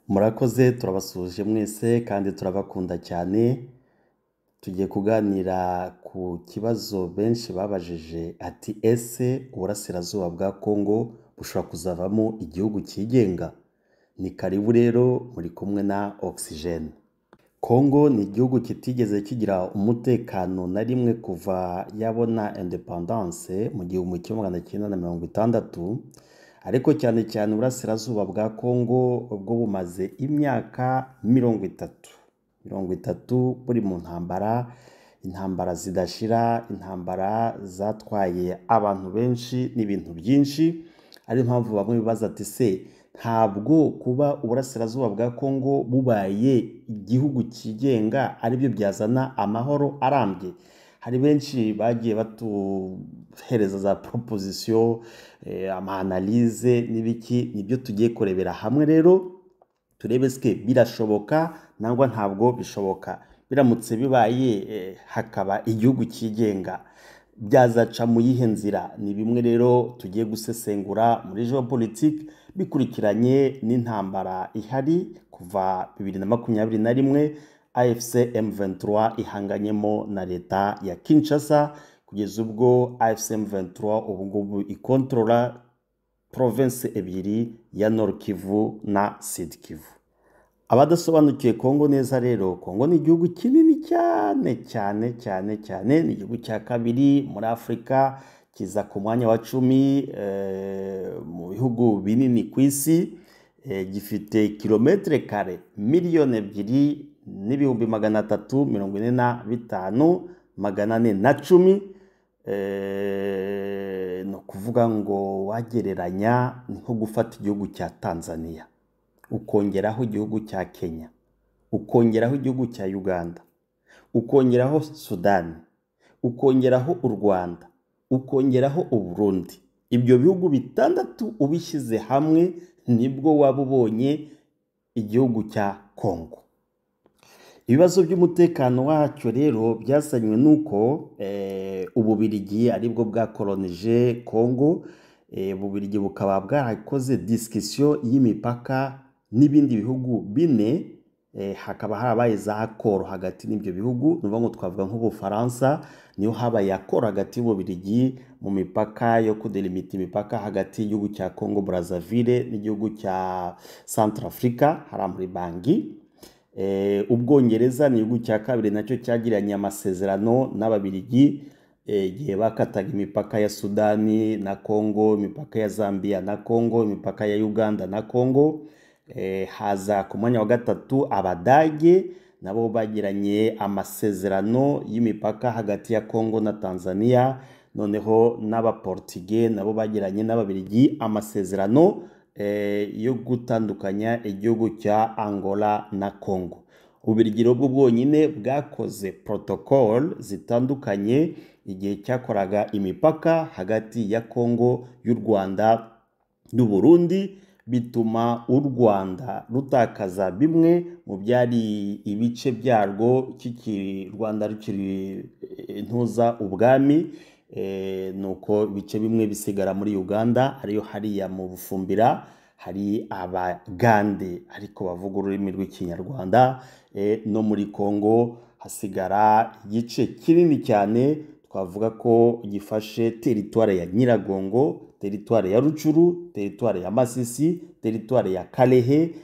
Murakoze turabasuhuje mwese kandi turabakunda cyane, tugiye kuganira ku kibazo benshi babajije ati ese uburasirazuba bwa Congo bushobora kuzavamo igihugu cyigenga? Ni karibu rero muri kumwe na Oxygene. Congo ni igihugu kitigeze kigira umutekano na rimwe kuva yabona independence mu 1960, ariko cyane cyane uburasirazuba bwa Congo ubwo bumaze imyaka 30 buri mu intambara zidashira, intambara zatwaye abantu benshi n'ibintu byinshi, ari mpamvu bamwe bibaza ati se ntabwo kuba uburasirazuba bwa Congo bubaye igihugu cyigenga ari byo byazana amahoro arambye? Hari benshi bagiye batuhereza za proposition, ama-analyse n'ibiki, nibyo tugiye kurebera hamwe rero turebe se birashoboka nangwa ntabwo bishoboka. Biramutse bibaye hakaba igihugu cyigenga, byazaca mu yihe nzira? Ni bimwe rero tugiye gusesengura muri geopolitique bikurikiranye n'intambara ihari kuva 2021 AFC M23 ihanganyemo na leta ya Kinshasa, kugeza ubwo AFC M23 ubu ngubu ikontrola province ebyiri ya Nord Kivu na Sud Kivu. Abadasobanukiye Congo neza rero, Congo ni igihugu kinini cyane, ni igihugu cya kabiri muri Afrika, kiza ku mwanya wa 10 mu bihugu binini ku isi, gifite kilometre kare 2,345,410, no kuvuga ngo wagereranya nko gufata igihugu cya Tanzania, ukongeraho igihugu cya Kenya, ukongeraho igihugu cya Uganda, ukongeraho Sudan, ukongeraho u Rwanda, ukongeraho u Burundi. Ibyo bihugu bitandatu ubishyize hamwe nibwo waba ubonye igihugu cya Congo. Ibibazo by'umutekano wacyo rero byasanywe nuko Ububiligi aribwo bwakolonije Congo. Ububiligi bukaba bwarakoze discussion y'imipaka n'ibindi bihugu bine, hakaba harabaye za accord hagati n'ibyo bihugu. Nuvuga ngo twavuga nk'Ubufaransa niyo habaye accord hagati y'Ububiligi mu mipaka yo kudelimita imipaka hagati y'igihugu cya Congo Brazzaville n'igihugu cya Centrafrica hara muri Bangui. Ubwongereza ni igihugu cya kabiri nacyo cyagiranye amasezerano n'Ababiligi igihe bakataga imipaka ya Sudani na Congo, imipaka ya Zambia na Congo, imipaka ya Uganda na Congo. Haza ku mwanya wa gatatu Abadage, nabo bagiranye amasezerano y'imipaka hagati ya Congo na Tanzania. Noneho n'Abaportugais nabo bagiranye n'Ababiligi amasezerano yo gutandukanya igihugu cya Angola na Congo. Ububiligi bwo bwonyine bwakoze protocol zitandukanye igihe cyakoraga imipaka hagati ya Congo, y'u Rwanda n'u Burundi, bituma u Rwanda rutakaza bimwe mu byari ibice byarwo Rwanda rukiri ntuza ubwami, nuko ibice bimwe bisigara muri Uganda, ariyo hariya mu Bufumbira hari Abagande ariko bavuga ururimi rw'Ikinyarwanda. No muri Congo hasigara igice kinini cyane, twavuga ko gifashe teritware ya Nyiragongo, teritware ya Rucuru, teritware ya Masisi, teritware ya Kalehe,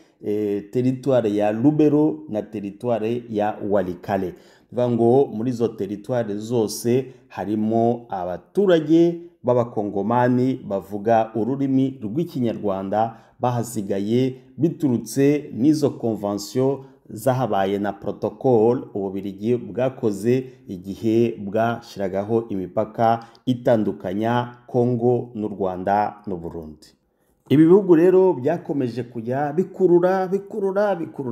teritware ya Lubero na teritware ya Walikale. Bivuga ngo muri zo teritware zose harimo abaturage b'Abakongomani bavuga ururimi rw'Ikinyarwanda bahasigaye biturutse n'izo convention zahabaye na protocol Ububiligi bwakoze igihe bwashyiragaho imipaka itandukanya Congo n'u Rwanda n'u Burundi. Ibi bihugu rero byakomeje kujya bikurura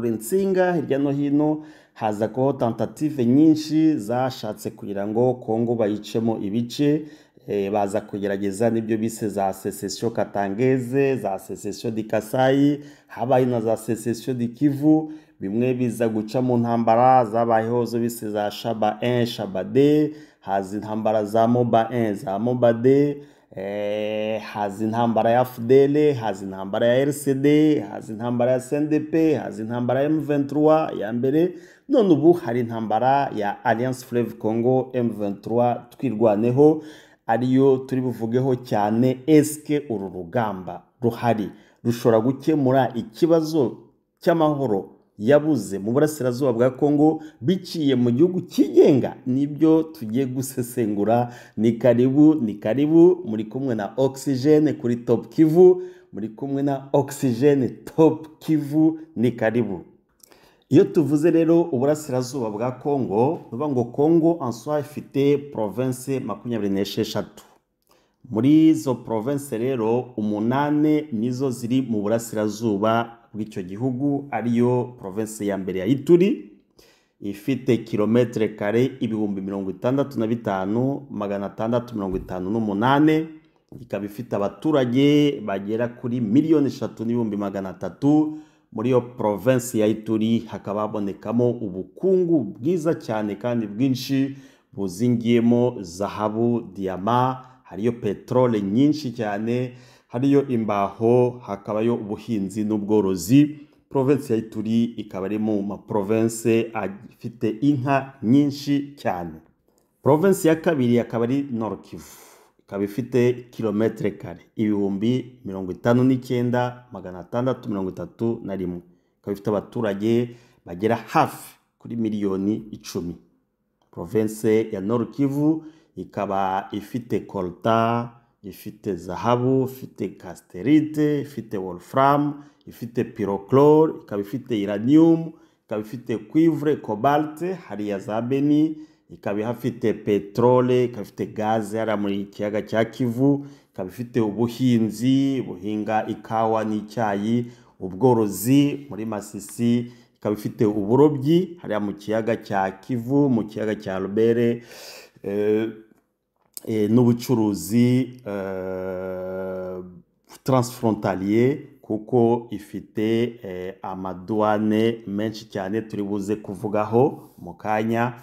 insinga hirya no hino, haza ko tentative nyinshi zashatse kugira ngo Congo bayicemo ibice. Baza kugerageza n'ibyo bise za secession katangeze, za secession di Kasai, habaye na za secession di Kivu. Bimwe biza guca mu ntambara zabayeho zo bise za Shaba 1 Shaba 2, haza intambara za Moba 1 za Moba 2, haza intambara ya FDL, haza intambara ya RCD, haza intambara ya CNDP, haza intambara ya M23 ya mbere, none ubu hari intambara ya Alliance Fleuve Congo M23 twirwaneho, ariyo turi buvugeho cyane. Eske uru rugamba ruhari rushobora gukemura ikibazo cy'amahoro yabuze mu burasirazuba bwa Kongo biciye mu gihugu kigenga? Nibyo tugiye gusesengura. Ni karibu muri kumwe na Oxygene kuri Top Kivu, muri kumwe na Oxygene Top Kivu, ni karibu. Iyo tuvuze rero uburasirazuba bwa Kongo, nuvuga ngo Kongo en soi ifite province 26. Muri izo province rero 8 nizo ziri mu burasirazuba bw'icyo gihugu, ariyo province ya mbere ya Ituri ifite kilometre kare 65,658, ikaba ifite abaturage bagera kuri 3,300,000. Muri iyo province ya Ituri hakaba habonekamo ubukungu bwiza cyane kandi bwinshi buzingiyemo zahabu, diama, hariyo petrole nyinshi cyane, hariyo imbaho, hakabayo ubuhinzi n'ubworozi. Province ya Ituri ikaba ari mu ma province afite inka nyinshi cyane. Province ya kabiri akaba ari Nord Kivu, ikaba ifite kilometre kare 59,631, ikaba ifite abaturage bagera hafi kuri 10,000,000. Province ya Nord Kivu ikaba ifite coltan, ifite zahabu, ifite casterite, ifite wolfram, ifite pyrochlore, ikaba ifite uranium, ikaba ifite cuivre, cobalt, hariya za Beni, ikaba ihafite petrole, ikaba ifite gaze hariya muri kiyaga cya Kivu, ikaba ifite ubuhinzi buhinga ikawa n'icyayi, ubworozi muri Masisi, ikaba ifite uburobyi hariya mu kiyaga cya Kivu, mu kiyaga cya Albert, n'ubucuruzi transfrontalier, kuko ifite amadouane menshi cyane turi buze kuvugaho mu kanya.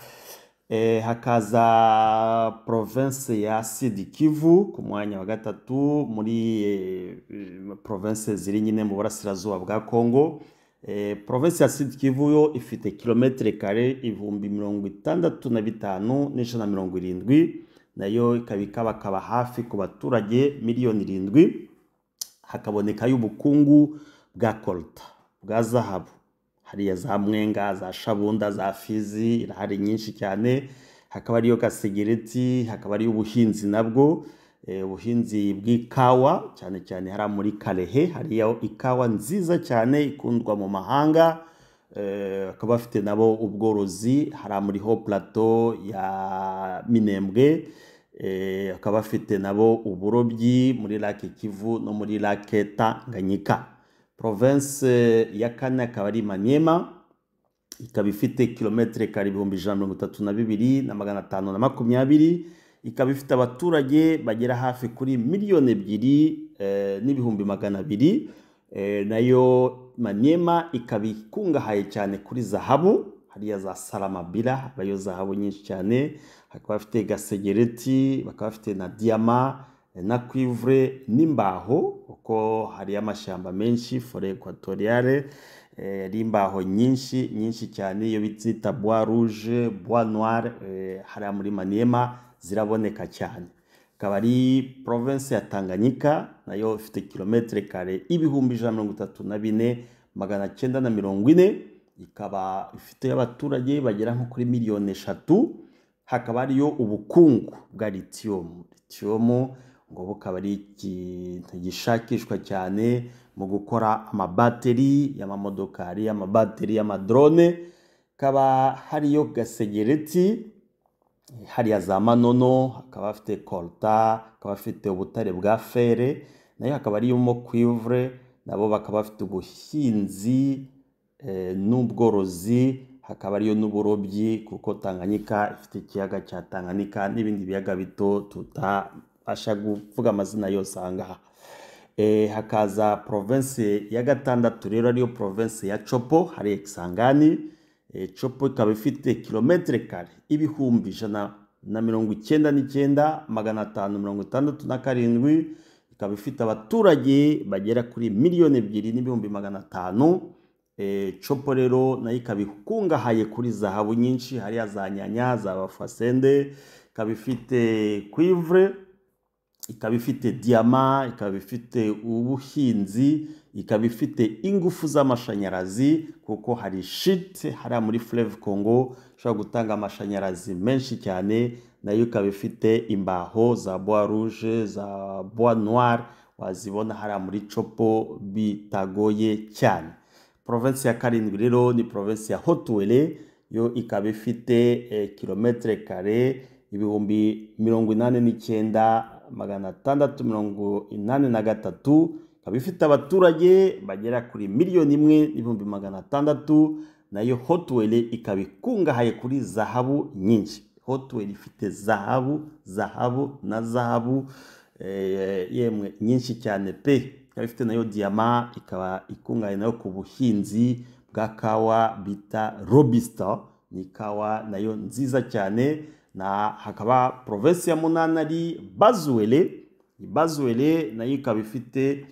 Hakaza province ya Sud Kivu ku mwanya wa gatatu muri province ziri nyine mu burasirazuba bwa Kongo. Province ya Sud Kivu yo ifite kilometre kare 65,170, nayo ikaba hafi ku baturage 7,000,000. Hakaboneka y'ubukungu bwa coltan, bwa zahabu, hariya za Mwenga, za Shabunda, za Fizi, irahari nyinshi cyane. Hakaba ariyo gasegereti, hakaba ariyo ubuhinzi nabwo, ubuhinzi bw'ikawa cyane cyane hariya muri Kalehe, hariya ikawa nziza cyane ikundwa mu mahanga. Hakaba bafite nabo ubworozi hariya muri Haut Plateau ya Minembwe. Hakaba bafite nabo uburobyi muri Lake Kivu no muri Lake Tanganyika. Province ya kane akaba ari Maniema, ikaba ifite kilometre kare 132,520, ikaba ifite abaturage bagera hafi kuri 2,200,000. Nayo Maniema ikaba ikungahaye cyane kuri zahabu, hariya za Salamabila habayo zahabu nyinshi cyane. Hakaba bafite gasegereti, bakaba bafite na diama na cuivre n'imbaho, uko hari amashyamba menshi, forêt équatoriale, imbaho nyinshi cyane, iyo bita bois rouge, bois noir, hariya muri Maniema ziraboneka cyane. Akaba ari province ya Tanganyika, nayo ifite kilometre kare 134,940, ikaba ifite abaturage bagera nko kuri 3,000,000. Hakaba ariyo ubukungu bwa lithium ngo bukaba ari ikintu gishakishwa cyane mu gukora amabateri y'amamodokari, amabateri y'amadrone. Hakaba hariyo gasegereti, hariya za Manono, hakaba bafite coltan, hakaba bafite ubutare bwa fere, nayo hakaba arimo cuivre, nabo bakaba bafite ubuhinzi n'ubworozi. Hakaba ariyo n'uburobyi, kuko Tanganyika ifite ikiyaga cya Tanganyika n'ibindi biyaga bito tutabasha kuvuga amazina yose ahangaha. Hakaza province ya gatandatu rero ariyo province ya Chopo, hari Kisangani. Chopo ikaba ifite kilometre kare 1,100 na 99,567, ikaba ifite abaturage bagera kuri 2,250,000. Chopo rero nayo ikaba ikungahaye kuri zahabu nyinshi, hariya za nyanya, za bafasende, ikaba ifite cuivre, ikaba ifite diama, ikaba ifite ubuhinzi, ikaba ifite ingufu z'amashanyarazi, kuko hari shit hariya muri Fleuve Congo ishobora gutanga amashanyarazi menshi cyane. Nayo ikaba ifite imbaho za bois rouge, za bois noir, wazibona hariya muri Chopo bitagoye cyane. Province ya karindwi rero ni province ya Haut-Uele, yo ikaba ifite kilometre kare 89,683, ikaba ifite abaturage bagera kuri 1,600,000. Nayo Haut-Uele ikaba ikungahaye kuri zahabu nyinshi. Haut-Uele ifite zahabu na zahabu yemwe nyinshi cyane pe. Ikaba ifite nayo diama, ikaba ikungahaye nayo ku buhinzi bwa kawa bita Robusta, ni kawa nayo nziza cyane. Na hakaba province ya munani ari Bas-Uele. Bas-Uele nayo ikaba ifite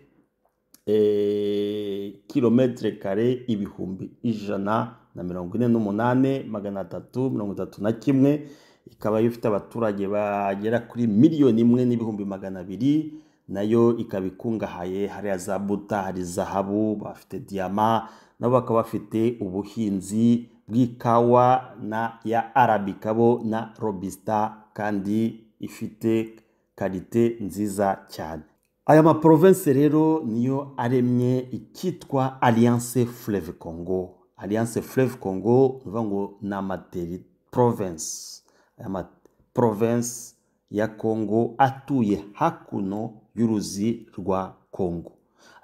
kilometre kare 148,331, ikaba ifite abaturage bagera kuri 1,1,200,000. Nayo ikaba ikungahaye hariya za buta, hari zahabu, bafite diama, nabo bakaba bafite ubuhinzi bw'ikawa na ya Arabica bo na Robusta, kandi ifite kalite nziza cyane. Aya ma province rero niyo aremye ikitwa Alliance Fleuve Congo. Alliance Fleuve Congo uvuga ngo ni amateri province, aya province ya Congo atuye hakuno y'uruzi rwa Congo.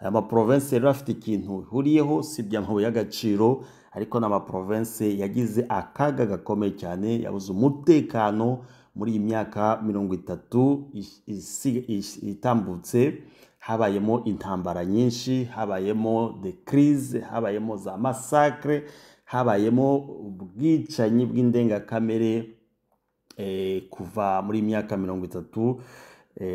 Aya ma province rero afite ikintu huriyeho, si by'amabuye y'agaciro, ariko n'ama province yagize akaga gakomeye cyane, yabuze umutekano muri iyi myaka 30 itambutse. Habayemo intambara nyinshi, habayemo de crise, habayemo za massacre, habayemo ubwicanyi bw'indengakamere kuva muri myaka 30.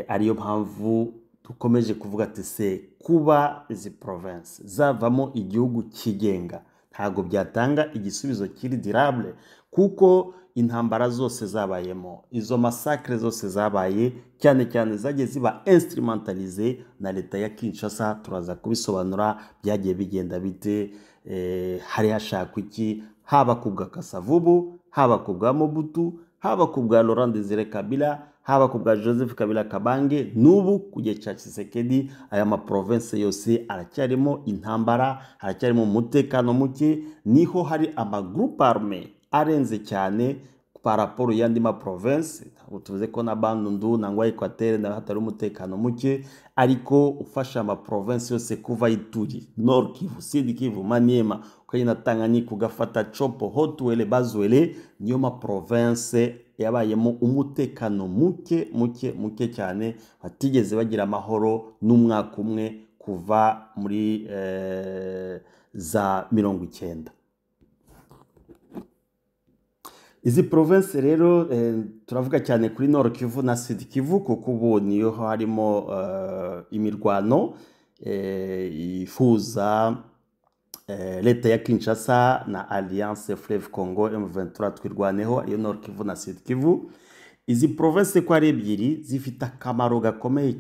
Ariyo mpamvu dukomeje kuvuga ati se kuba izi province zavamo igihugu kigenga ntago byatanga igisubizo kiri durable, kuko intambara zose zabayemo, izo massacre zose zabaye, cyane cyane zagiye ziba instrumentalize na leta ya Kinshasa. Turaza kubisobanura byagiye bigenda bite, hari hashakwa iki, haba kubwa Kasavubu, haba kubwa Mobutu, haba kubwa Laurent Désiré Kabila, haba kubwa Joseph Kabila Kabange, n'ubu kujya cha Tshisekedi. Aya ma province yose aracyarimo intambara, aracyarimo umutekano muke, niho hari ama groupe armé arenze cyane par rapport yandi ma province. Tuvuze ko na Bandundu nangwa Equateur na hatari umutekano muke, ariko ufasha ama province yose kuva Ituri, Nord Kivu, Sud Kivu, Maniema, ukagenda Tanganyika, ugafata Chopo, Haut-Uele, Bas-Uele, niyo ma province yabayemo umutekano muke cyane, batigeze bagira amahoro n'umwaka umwe kuva muri za 90. Izi province rero turavuga cyane kuri Nord Kivu na Sud Kivu, kuko ubu niyo harimo imirwano ifuza leta ya Kinshasa na Alliance Fleuve Congo M23 twirwaneho, ariyo Nord Kivu na Sud Kivu. Izi province ko ari ebyiri zifite akamaro gakomeye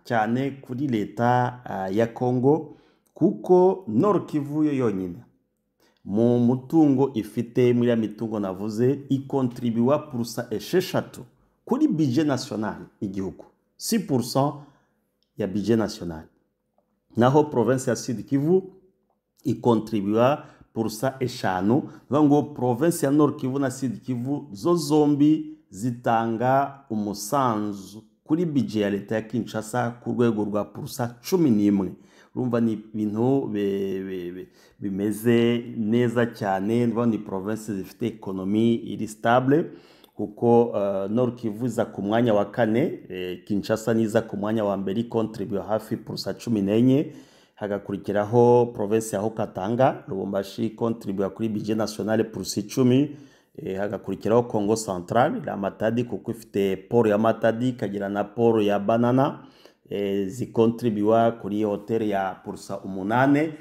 cyane kuri leta ya Congo, kuko Nord Kivu yo yonyine mu mutungo ifite, muri ya mitungo navuze, ikontribuwa purusa 6 kuri budget national igihugu, 6% ya budget national. Naho province ya Sud Kivu ikontribuwa purusa 5. Ngo province ya Nord Kivu na Sud Kivu zo zombi zitanga umusanzu kuri budget ya leta ya Kinshasa ku rwego rwa purusa 11. Urumva ni ibintu bimeze neza cyane. Ni province zifite economy iri stable, kuko Nord Kivu iza ku mwanya wa 4, Kinshasa niza ku mwanya wa mbere, contribute hafi purusa 14. Hagakurikiraho province ya Haut-Katanga, Lubumbashi contribute kuri budget national purusa 10. hagakurikiraho Congo Central la Matadi kuko ifite poro ya Matadi ikagira na poro ya Banana zikontribuwa kuri hoteli ya Pursa 8.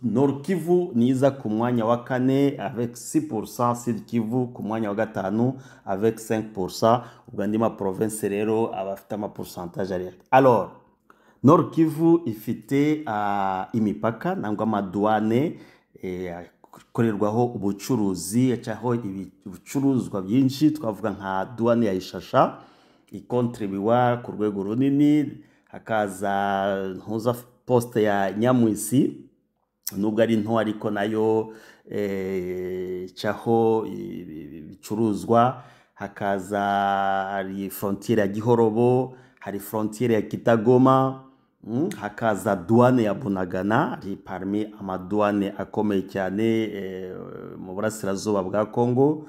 Nord Kivu niza ku mwanya wa 4 avec 6%, Sud Kivu ku mwanya wa 5 avec 5%. ubwo andi ma province rero abafite ama pourcentage ari. Alors Nord Kivu ifite imipaka nangwa amadouane korerwaho ubucuruzi cyaho ibicuruzwa byinshi, twavuga nka douane ya Ishasha ikontribuwa ku rwego runini. Hakaza ntuza poste ya Nyamwisi nubwo ari nto ariko nayo cyaho ibicuruzwa. Hakaza hari frontiere ya Gihorobo, hari frontiere ya Kitagoma, hakaza douane ya Bunagana, ari parmi amadouane akomeye cyane mu burasirazuba bwa Congo.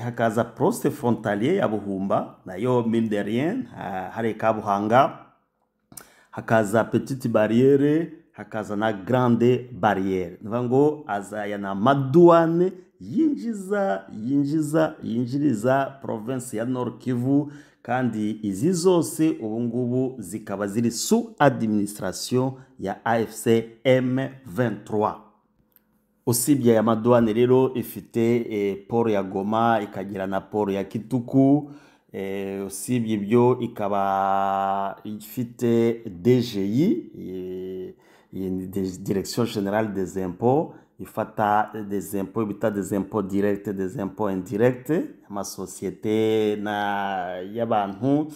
Hakaza poste frontalier ya Buhumba nayo mine de rien, hari Kabuhanga. Hakaza petite barriere, hakaza na grande barriere. Ngo azaya na madouane yinjiriza province ya Nord Kivu, kandi izi zose ubu ngubu zikaba ziri sous administration ya AFC M23. Usibye ya madouane rero ifite poro ya Goma, ikagira na poro ya Kituku. Usibye ibyo ikaba ifite DGI, Direction Générale des Impôts, ifata des impôts bita des impôts directs, des impôts indirects, ama société na y'abantu.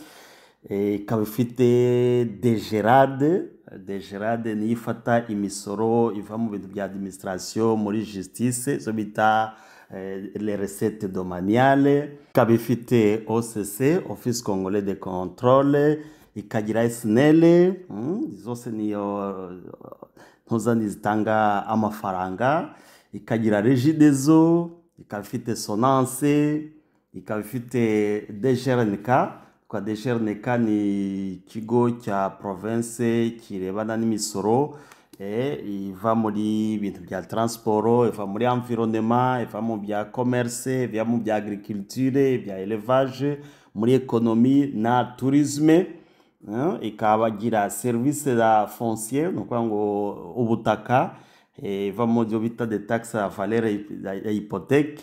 Ikaba ifite DGRAD ni ifata imisoro iva mu bintu bya administration muri justice, zo bita les recettes domaniales. Ikaba ifite OCC, Office Congolais de Contrôle. Ikagira SNL, zose niyo ntuzani zitanga amafaranga. Ikagira Regideso, ikaba ifite Sonance, ikaba ifite DGRNK. Kwa DGRNK ni ikigo cya province kirebana n'imisoro, iva muri ibintu bya transport, iva muri environnement, iva mu bya commerce, iva mu bya agriculture, bya élevage, muri économie na tourisme. Ikabagira service la foncière, nuko ngo ubutaka, iva mu byo bita de taxe à valeur ya hypothèque.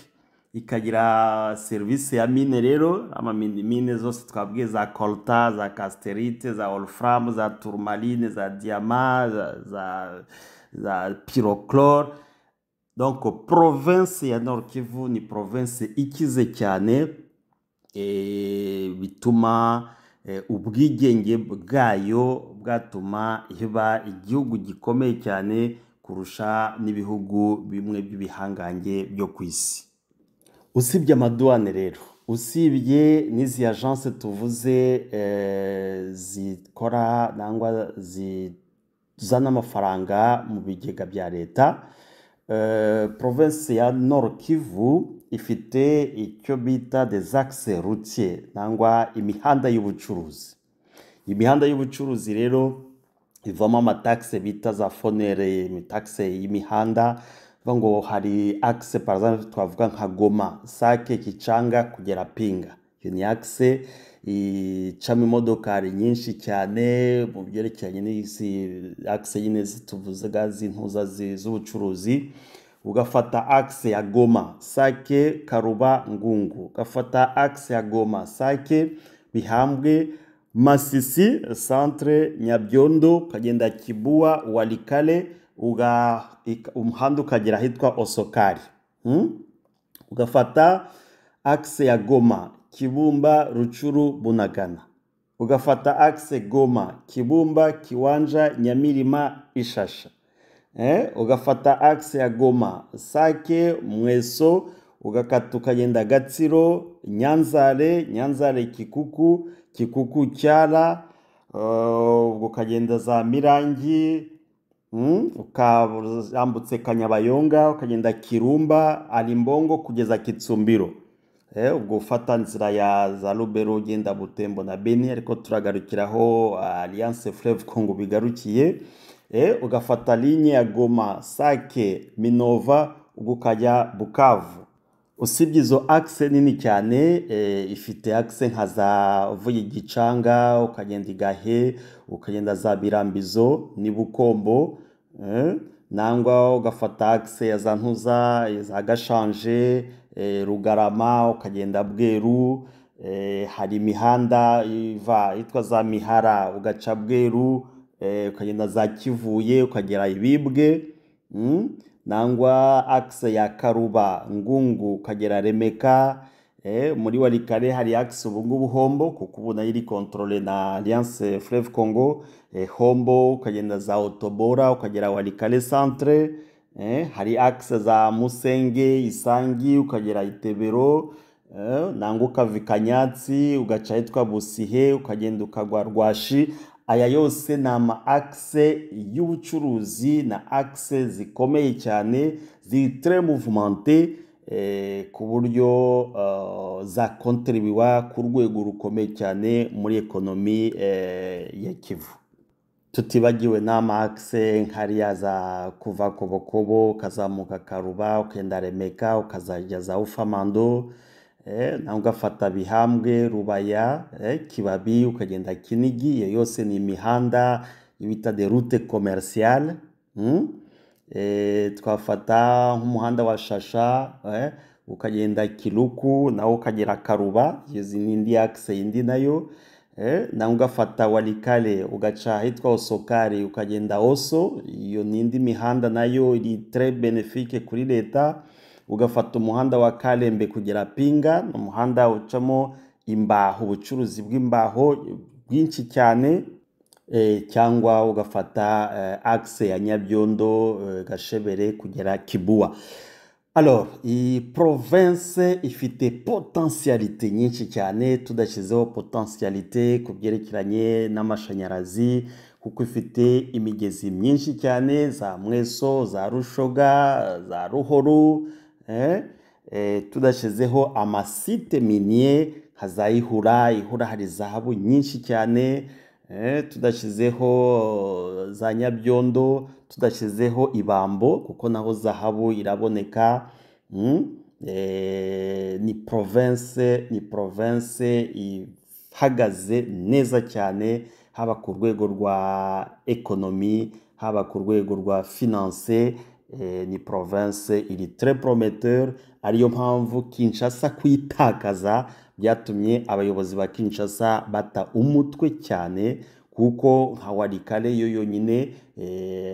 Ikagira service ya mine rero, ama mine zose twabwiye za colta, za casterite, za wolfram, za tourmaline, za diamant, za pyrochlore. Donc province ya Nord Kivu ni province ikize cyane, bituma ubwigenge bwayo bwatuma iba igihugu gikomeye cyane kurusha n'ibihugu bimwe by'ibihangange byo ku isi. Usibye amadouane rero, usibye n'izi agence tuvuze zikora nangwa zizana amafaranga mu bigega bya leta, province ya Nord Kivu ifite icyo bita des axes routiers nangwa imihanda y'ubucuruzi. Imihanda y'ubucuruzi rero ivamo amataxe bita za fonere, imitaxe y'imihanda. Ngo hari axe par exemple twavuga nka Goma, Sake, Kichanga kugera Pinga. Iyo ni axe icamo imodokari nyinshi cyane mu byerekeranye n'isi axe nyine tuvuze gazi ntuza z'ubucuruzi. Ugafata axe ya Goma, Sake, Karuba, Ngungu. Ugafata axe ya Goma, Sake, Bihambwe, Masisi, Centre, Nyabyondo, ukagenda Kibua, Walikale, umuhanda ukagera hitwa Osokari. Ugafata axe ya Goma, Kibumba, Ruchuru, Bunagana. Ugafata axe Goma, Kibumba, Kiwanja, Nyamirima, Ishasha. Ugafata axe ya Goma, Sake, Mweso, ugakata ukagenda Gatsiro, Nyanzare, Kikuku, Cyara, ukagenda za Mirangi, ukambutse Kanyabayonga, ukagenda Kirumba, Alimbongo kugeza Kitsumbiro. Ubwo ufata nzira ya za Lubero ugenda Butembo na Beni, ariko turagarukiraho Alliance Fleuve Congo bigarukiye. Ugafata ligne ya Goma, Sake, Minova, ukajya Bukavu. usibye izo axe nini cyane, ifite axe nka za uvuye Gicanga ukagenda Igahe ukagenda za Birambizo ni Bukombo, nangwa ugafata axe ya za Ntuza za Gashanje, Rugarama ukagenda Bweru, hari imihanda yitwa za Mihara ugaca Bweru, ukagenda za Kivuye ukagera Ibibwe, nangwa axe ya Karuba Ngungu ukagera Remeka, muri Walikale hari axe ubungubu Hombo kuko ubu nayo iri controle na Alliance Fleuve Congo, Hombo ukagenda za Otobora ukagera Walikale Centre, hari axe za Musenge Isangi ukagera Itebero, nangwa ukava Kanyatsi ugaca hitwa Busihe ukagenda ukagwa Rwashi. Aya yose ni ama axe y'ubucuruzi na axe zikomeye cyane ziri très mouvementé, ku buryo za contribuwa ku rwego rukomeye cyane muri ekonomi ya Kivu. Tutibagiwe n'ama axe nkariya za kuva Kobokobo ukazamuka Karuba ukenda Remeka ukazajya za Ufamando, nawe ugafata Bihambwe Rubaya, Kibabi ukagenda Kinigi. Iyo yose ni imihanda bita de route commerciale. Twafata nk'umuhanda wa Shasha, ukagenda Kiluku nawe ukagera Karuba, izi ni indi axe yindi nayo. Nawe ugafata Walikale ugaca hitwa Osokari ukagenda Oso, iyo ni indi mihanda nayo iri très bénéfique kuri leta. Ugafata umuhanda wa Kalembe kugera Pinga, umuhanda ucamo imbaho, ubucuruzi bw'imbaho bwinshi cyane, cyangwa ugafata axe ya Nyabyondo Gashebere kugera Kibua. Alors, iyi province ifite potentialité nyinshi cyane, tudashyizeho potentialité ku byerekeranye n'amashanyarazi, kuko ifite imigezi myinshi cyane, za Mweso, za Rushoga, za Ruhoro, tudashyizeho amasite minier nka za Ihura hari zahabu nyinshi cyane, tudashyizeho za Nyabyondo, tudashyizeho Ibambo kuko naho zahabu iraboneka. Ni province ihagaze neza cyane, haba ku rwego rwa ekonomi, haba ku rwego rwa finance. Ni province iri très prometteur, ariyo mpamvu Kinshasa kwitakaza byatumye abayobozi ba Kinshasa bata umutwe cyane, kuko nka Walikale yo yonyine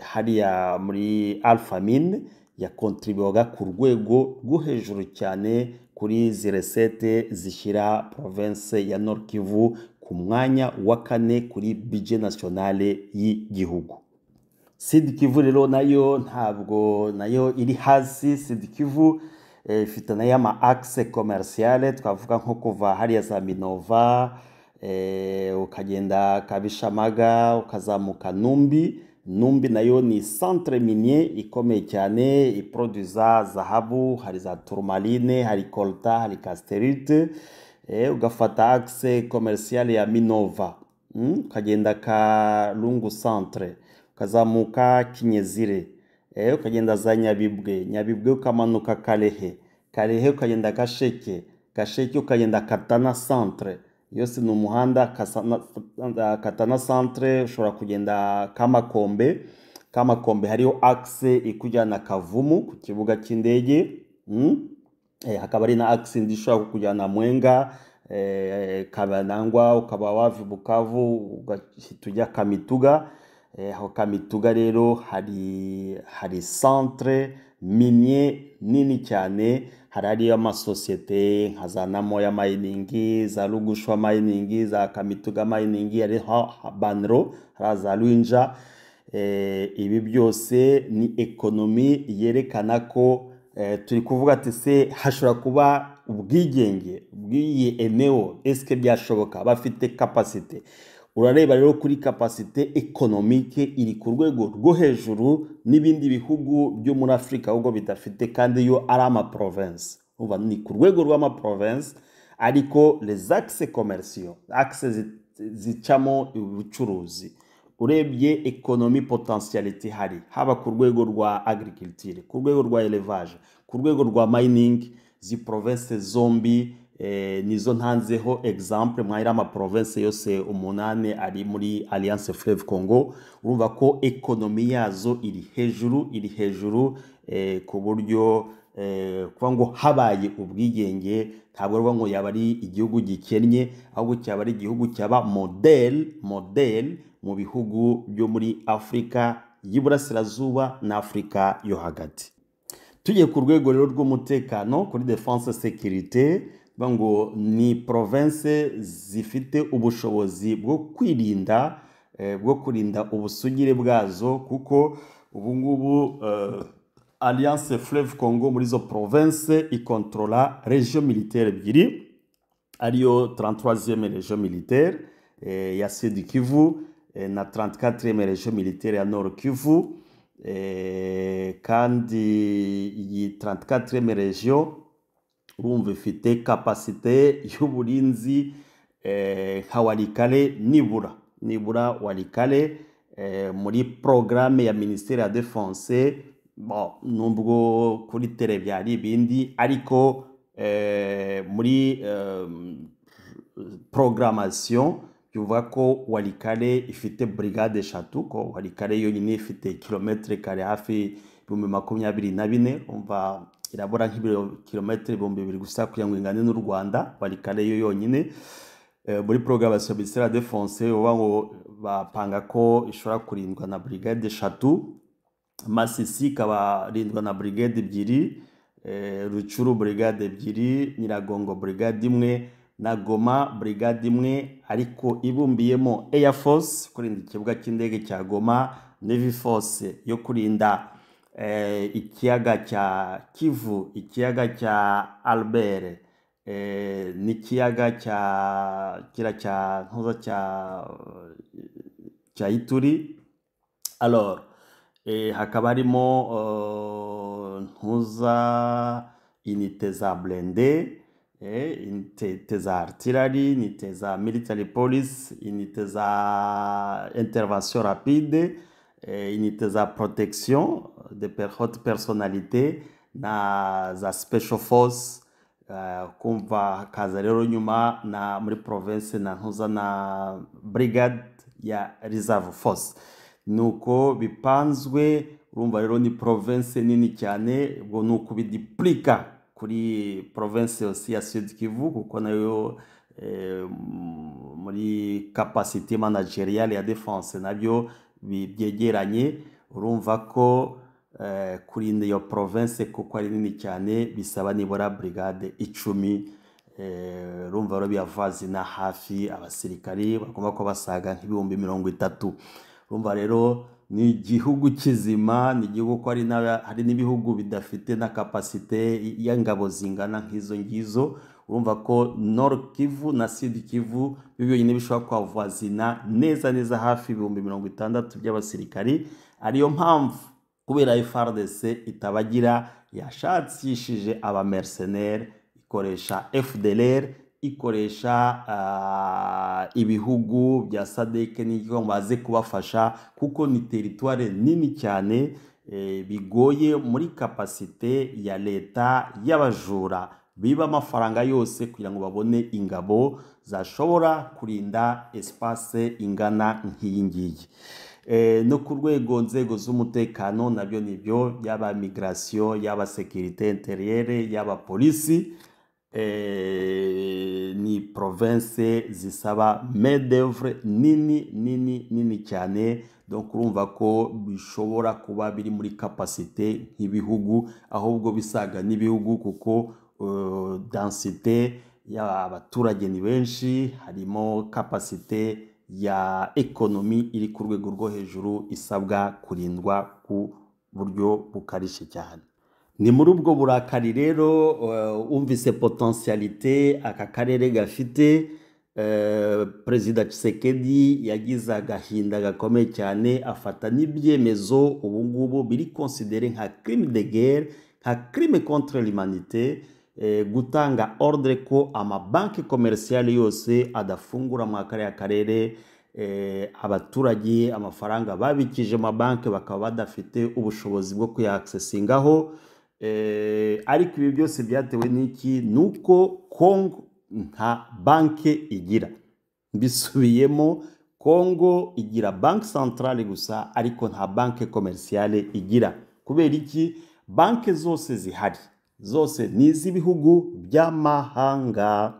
hariya muri Alpha Mine yakontribuwaga ku rwego rwo hejuru cyane kuri izi recette zishyira province ya Nord Kivu ku mwanya wa 4 kuri budget nationale y'igihugu. Sud Kivu rero nayo ntabwo nayo iri hasi. Sud Kivu ifite nayo ama axe commerciale, twavuga nko kuva hariya za Minova, ukagenda Kabishamaga ukazamuka Numbi. Numbi nayo ni centre minier ikomeye cyane, iproduza zahabu, hari za tourmaline, hari colta, hari casterite. Ugafata axe commerciale ya Minova, ukagenda Kalungu centre, ukazamuka Kinyezire, ukagenda za Nyabibwe ukamanuka Kalehe ukagenda Gasheke ukagenda Katana centre. Yose ni umuhanda Katana centre. Ushobora kugenda Kamakombe hariho axe ikujyana Kavumu ku kibuga cy'indege, hakaba ari na axe indi ishobora kujyana Mwenga, Kabanangwa ukaba wava Bukavu ugahita ujya Kamituga. Aho Kamituga rero hari centre minier nini cyane, hari amasosiyete nka za Namoya Mining, za Rugushwa Mining, za Kamituga Mining, hariho Banro, hari za Rwinja. Ibi byose ni ekonomi yerekana ko turi kuvuga ati se hashobora kuba ubwigenge bw'iyi eneo, eske byashoboka, bafite capacité. Urareba rero kuri capacité économique iri ku rwego rwo hejuru n'ibindi bihugu byo muri Afrika ahubwo bidafite, kandi yo ari ama province. Uba ni ku rwego rw'ama province, ariko les axes commerciaux, axes zicamo ubucuruzi, urebye economie potentialité hari, haba ku rwego rwa agriculture, ku rwego rwa élevage, ku rwego rwa mining, izi province zombi nizo ntanzeho exemple mwahira ama province yose 8 ari muri Alliance Fleuve Congo. Urumva ko ekonomi yazo iri hejuru ku buryo kuva ngo habaye ubwigenge ntabwo ruba ngo yaba ari igihugu gikennye, ahubwo cyaba ari igihugu cyaba model mu bihugu byo muri Afrika y'Iburasirazuba na Afrika yo hagati. Tugiye ku rwego rero rw'umutekano kuri defense sécurité, ngo ni province zifite ubushobozi bwo kwirinda bwo kurinda ubusugire bwazo, kuko ubu ngubu Alliance Fleuve Congo muri zo province ikontrola region militaire ebyiri, ariyo 33e region militaire ya Sud Kivu na 34e region militaire ya Nord Kivu. Kandi iyi 34e region urumva ifite kapasite y'uburinzi nka Walikale nibura Walikale muri programme ya Ministère ya Défense. Nubwo kuri tele byari ibindi, ariko muri programmation bivuga ko Walikale ifite brigade 3, ko Walikale yonyine ifite kilometre kare hafi 24,000, umva irabura nk'ikilometre 2,000 gusa kugira ngo ingane n'u Rwanda. Walikale yo yonyine muri programmation ya Ministère ya Défense uba ngo bapanga ko ishobora kurindwa na brigade 3, Masisi kabarindwa na brigade 2, Ruchuru brigade 2, Nyiragongo brigade 1 na Goma brigade 1, ariko ibumbiyemo Air Force kurinda ikibuga cy'indege cya Goma, Navy Force yo kurinda ikiyaga cya Kivu, ikiyaga cya Albert, n'ikiyaga cya Ituri. Alors hakaba harimo unité za blindé, unité za artillerie, unité za military police, unité za intervention rapide, unité za protection de haute personnalité na za special force. Kumva hakaza rero nyuma na muri province na brigade ya reserve force. Nuko bipanzwe, urumva rero ni province nini cyane, ubwo nuko bidiplika kuri province yose ya Sud Kivu, kuko nayo muri capacité managériale ya défense nabyo byegeranye. Urumva ko kurinda iyo province kuko ari nini cyane bisaba nibura brigade 10. Urumva rero byavazi na hafi abasirikari bagomba ko basaga nk'ibihumbi 30. Urumva rero ni igihugu kizima, ni igihugu ko hari n'ibihugu bidafite na kapasite y'ingabo zingana nk'izo ngizo. Urumva ko Nord Kivu na Sud Kivu byonyine bishobora kwavazina neza hafi ibihumbi 60 by'abasirikari. Ariyo mpamvu kubera FARDC itabagira yashatishije aba mercenaires, ikoresha FDLR, ikoresha ibihugu bya SADC n'icyo baze kubafasha, kuko ni territoire nini cyane, bigoye muri kapasite ya leta y'abajura biba amafaranga yose kugira ngo babone ingabo zashobora kurinda espace ingana nk'iyi ngiyi. No ku rwego nzego z'umutekano nabyo nibyo, yaba migration, yaba sécurité intérieure, yaba polisi, ni province zisaba main d'œuvre nini cyane. Donc urumva ko bishobora kuba biri muri capacité nk'ibihugu, ahubwo bisaga n'ibihugu, kuko densité y'abaturage ni benshi, harimo capacité ya ekonomi iri ku rwego rwo hejuru isabwa kurindwa ku buryo bukarishe cyane. Ni muri ubwo burakari rero umvise potentialité aka karere gafite, Perezida Tshisekedi yagize agahinda gakomeye cyane, afata n'ibyemezo ubu ngubu biri considéré nka crime de guerre, nka crime contre l'humanité, gutanga ordre ko amabanki commercial yose adafungura mu kariya karere. Abaturage amafaranga babikije amabanki bakaba badafite ubushobozi bwo kuyaccessingaho. ariko ibi byose byatewe n'iki? Nuko Congo nta banke igira. Mbisubiyemo, Congo igira banke centrale gusa ariko nta banke commerciale igira. Kubera iki? Banke zose zihari zose ni iz'ibihugu by'amahanga.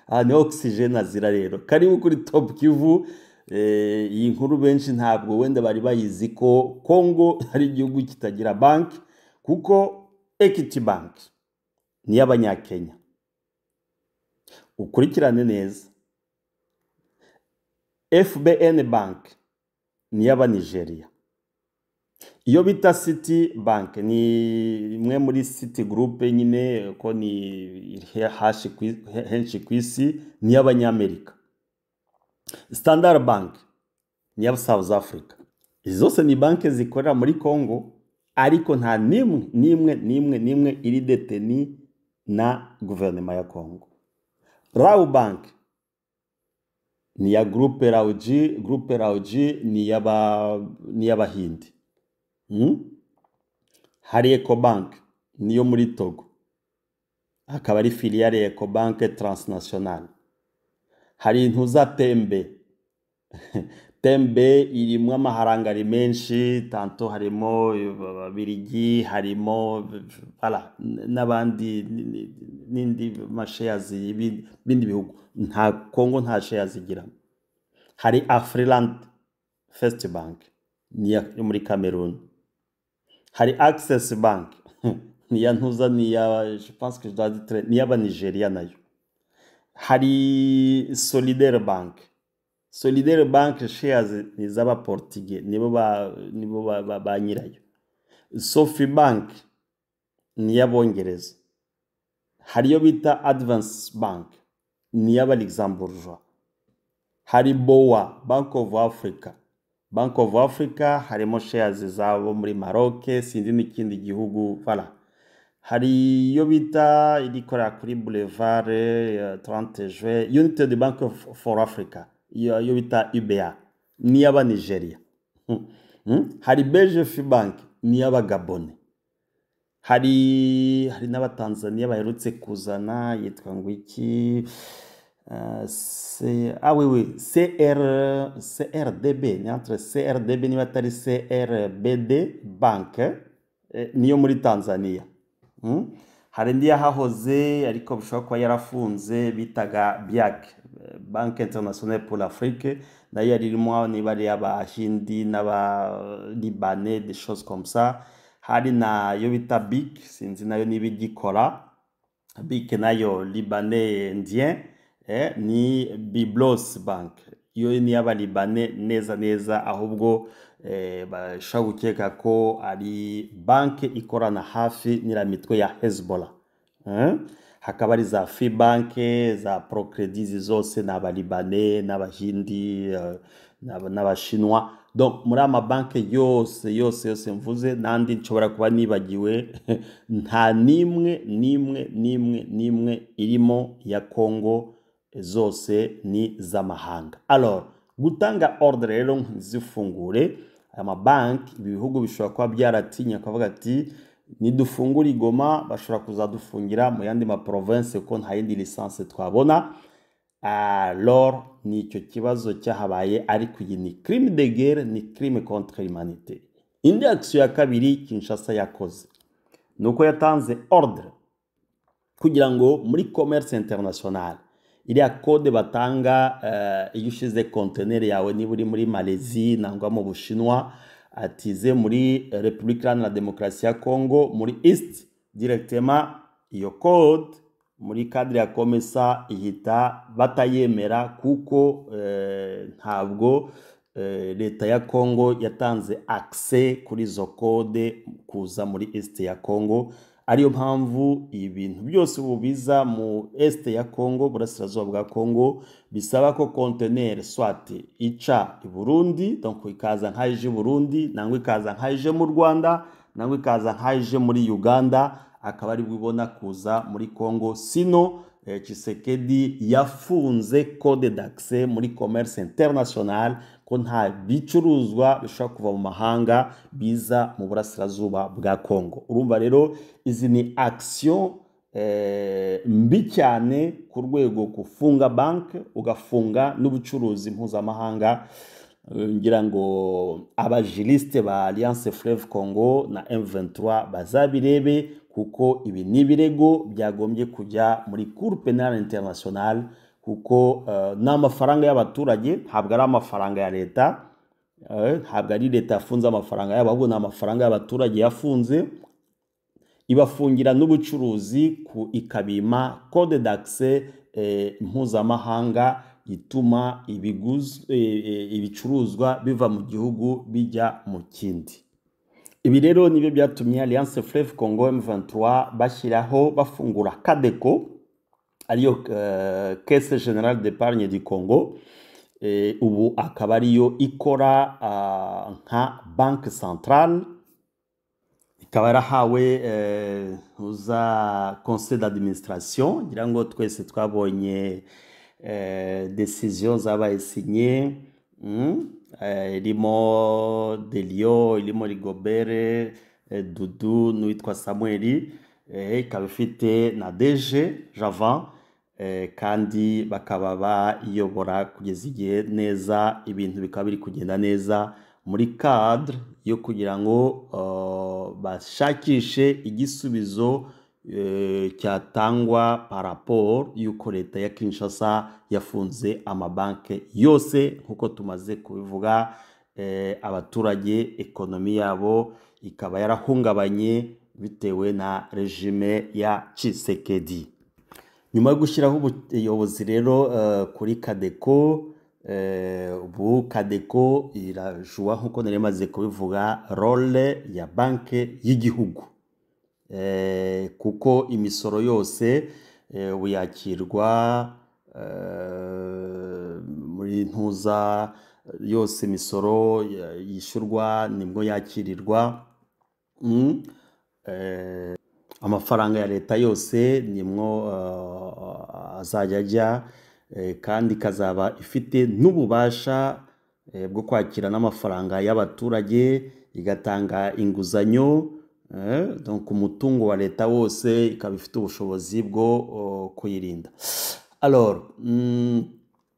Aha ni oxygene azira rero. Karibu kuri Top Kivu. Iyi nkuru benshi ntabwo wenda bari bayizi ko Congo ari igihugu kitagira banki, kuko Equity Bank ni y'Abanyakenya. Ukurikirane neza. FBN Bank ni y'Abanigeria. Iyo bita City Bank ni imwe muri City Group nyine, ko ni henshi ku isi, ni y'Abanyamerika. Standard Bank ni ya South Africa. Izi zose ni banke zikorera muri Congo, ariko nta nimwe iri deteni na guverinoma ya Congo. Rau Bank ni ya Groupe Rauji ni y'Abahindi. Hari Ecobank niyo muri Togo, akaba ari filiale ya Ecobank Transnational. Hari Ntuza Tembe irimo amaharangari menshi, tanto harimo Ababiligi, harimo n'abandi n'indi mashares y'ibindi bihugu. Nta Congo nta shares igira. Hari Afriland First Bank ni muri Cameroon. Hari Access Bank ni ya Ntuza ni ya, je pense que je dois dire, ni y'Abanigeria nayo. Hari Solidaire Bank shares ni z'Abaportugais, nibo ba nyirayo. Sophie Bank ni y'Abongereza. Hari yo bita Advance Bank ni y'Abaluxembourgeois. Hari BOA, Bank of Africa harimo shares zabo muri Maroc, sinzi n'ikindi gihugu. Hari yo bita irikorera kuri Boulevard 30 Juin, United Bank for Africa, yo bita UBA, ni y'Abanigeria. Hari BGF Bank ni y'Abagabone. Hari n'Abatanzania baherutse kuzana, yitwa ngo iki, CRDB, ni entre CRDB niba atari CRBD Bank, niyo muri Tanzania. Hari indi yahahoze ariko bishobora kuba yarafunze bitaga BIAC, Banque Internationale pour l'Afrique, nayo yari irimo niba ari y'Abahindi n'Aba-Libanais, des choses comme ça. Hari na yo bita BIC, sinzi nayo niba igikora. BIC nayo Libanais Indien, ni Biblos Bank, yo ni y'Abalibanais neza, ahubwo bashobora gukeka ko ari banke ikorana hafi n'iramitwe ya Hezbollah. Hakaba ari za Free Bank, za Procredit, zose n'Abalibanais n'Abahindi n'Abashinwa. Donc muri amabanke yose mvuze, nandi nshobora kuba nibagiwe, nta nimwe irimo ya Congo, zose ni z'amahanga. Alors gutanga ordre rero nzifungure amabanki, ibihugu bishobora kuba byaratinya kuvuga ati nidufungura i Goma bashobora kuzadufungira mu yandi ma province ko nta yindi licence twabona. Alors ni icyo kibazo cyahabaye, ariko iyi ni crime de guerre, ni crime contre l'humanité. Indi action ya kabiri Kinshasa yakoze nuko yatanze ordre kugira ngo muri commerce international, iriya code batanga iyo ushize conteneur yawe niba uri muri Malaisie nangwa mu Bushinwa, atize muri Republique Iharanira Demokarasi ya Congo muri East directement, iyo code muri cadre ya komesa ihita batayemera, kuko ntabwo leta ya Congo yatanze accès kuri zo code kuza muri East ya Congo. Ariyo mpamvu ibintu byose ubiza mu Est ya Congo, burasirazuba bwa Congo, bisaba ko conteneur soit ica i Burundi, donc ikaza nkaje Burundi, nangwa ikaza nkaje mu Rwanda, nangwa ikaza nkaje muri Uganda, akaba ari bwibona kuza muri Congo. Sino Tshisekedi yafunze code d'accès muri commerce international ko nta bicuruzwa bishobora kuva mu mahanga biza mu burasirazuba bwa Kongo. Urumva rero izi ni action mbi cyane ku rwego gufunga banke ugafunga n'ubucuruzi mpuzamahanga. Ngira ngo abajiliste ba Alliance Fleuve Congo na M23 bazabirebe, kuko ibi ni ibirego byagombye kujya muri Cour Penale Internationale, kuko n'amafaranga y'abaturage, ntabwo ari amafaranga ya leta, ntabwo ari leta yafunze amafaranga yabo, ahubwo ni amafaranga y'abaturage yafunze, ibafungira n'ubucuruzi ikabima code d'accès mpuzamahanga ituma ibicuruzwa biva mu gihugu bijya mu kindi. Ibi rero nibyo byatumye Alliance Fleuve Congo M23 bashyiraho bafungura Cadeco, ariyo Caisse Générale d'Épargne du Congo. Ubu akaba ariyo ikora nka banque centrale, ikaba yarahawe uza conseil d'administration. Ngira ngo twese twabonye décision zabaye signé, irimo Delio, irimo Rigobert, Dudu n'uwitwa Samuel, ikaba ifite na DG Javan, kandi bakaba bayobora kugeza igihe neza ibintu bikaba biri kugenda neza muri cadre yo kugira ngo bashakishe igisubizo cyatangwa par rapport y'uko leta ya Kinshasa yafunze amabanke yose. Nkuko tumaze kubivuga, abaturage ekonomi yabo ikaba yarahungabanye bitewe na regime ya Tshisekedi. Nyuma yo gushyiraho ubuyobozi rero kuri Cadeco, ubu Cadeco irajuwa, nkuko nari maze kubivuga, role ya banke y'igihugu, kuko imisoro yose uyakirwa muri ntuza yose, imisoro yishyurwa nibwo yakirirwa, amafaranga ya leta yose nimwo azajya ajya, kandi ikazaba ifite n'ububasha bwo kwakira n'amafaranga y'abaturage, igatanga inguzanyo, donc umutungo wa leta wose ikaba ifite ubushobozi bwo kuyirinda. Alors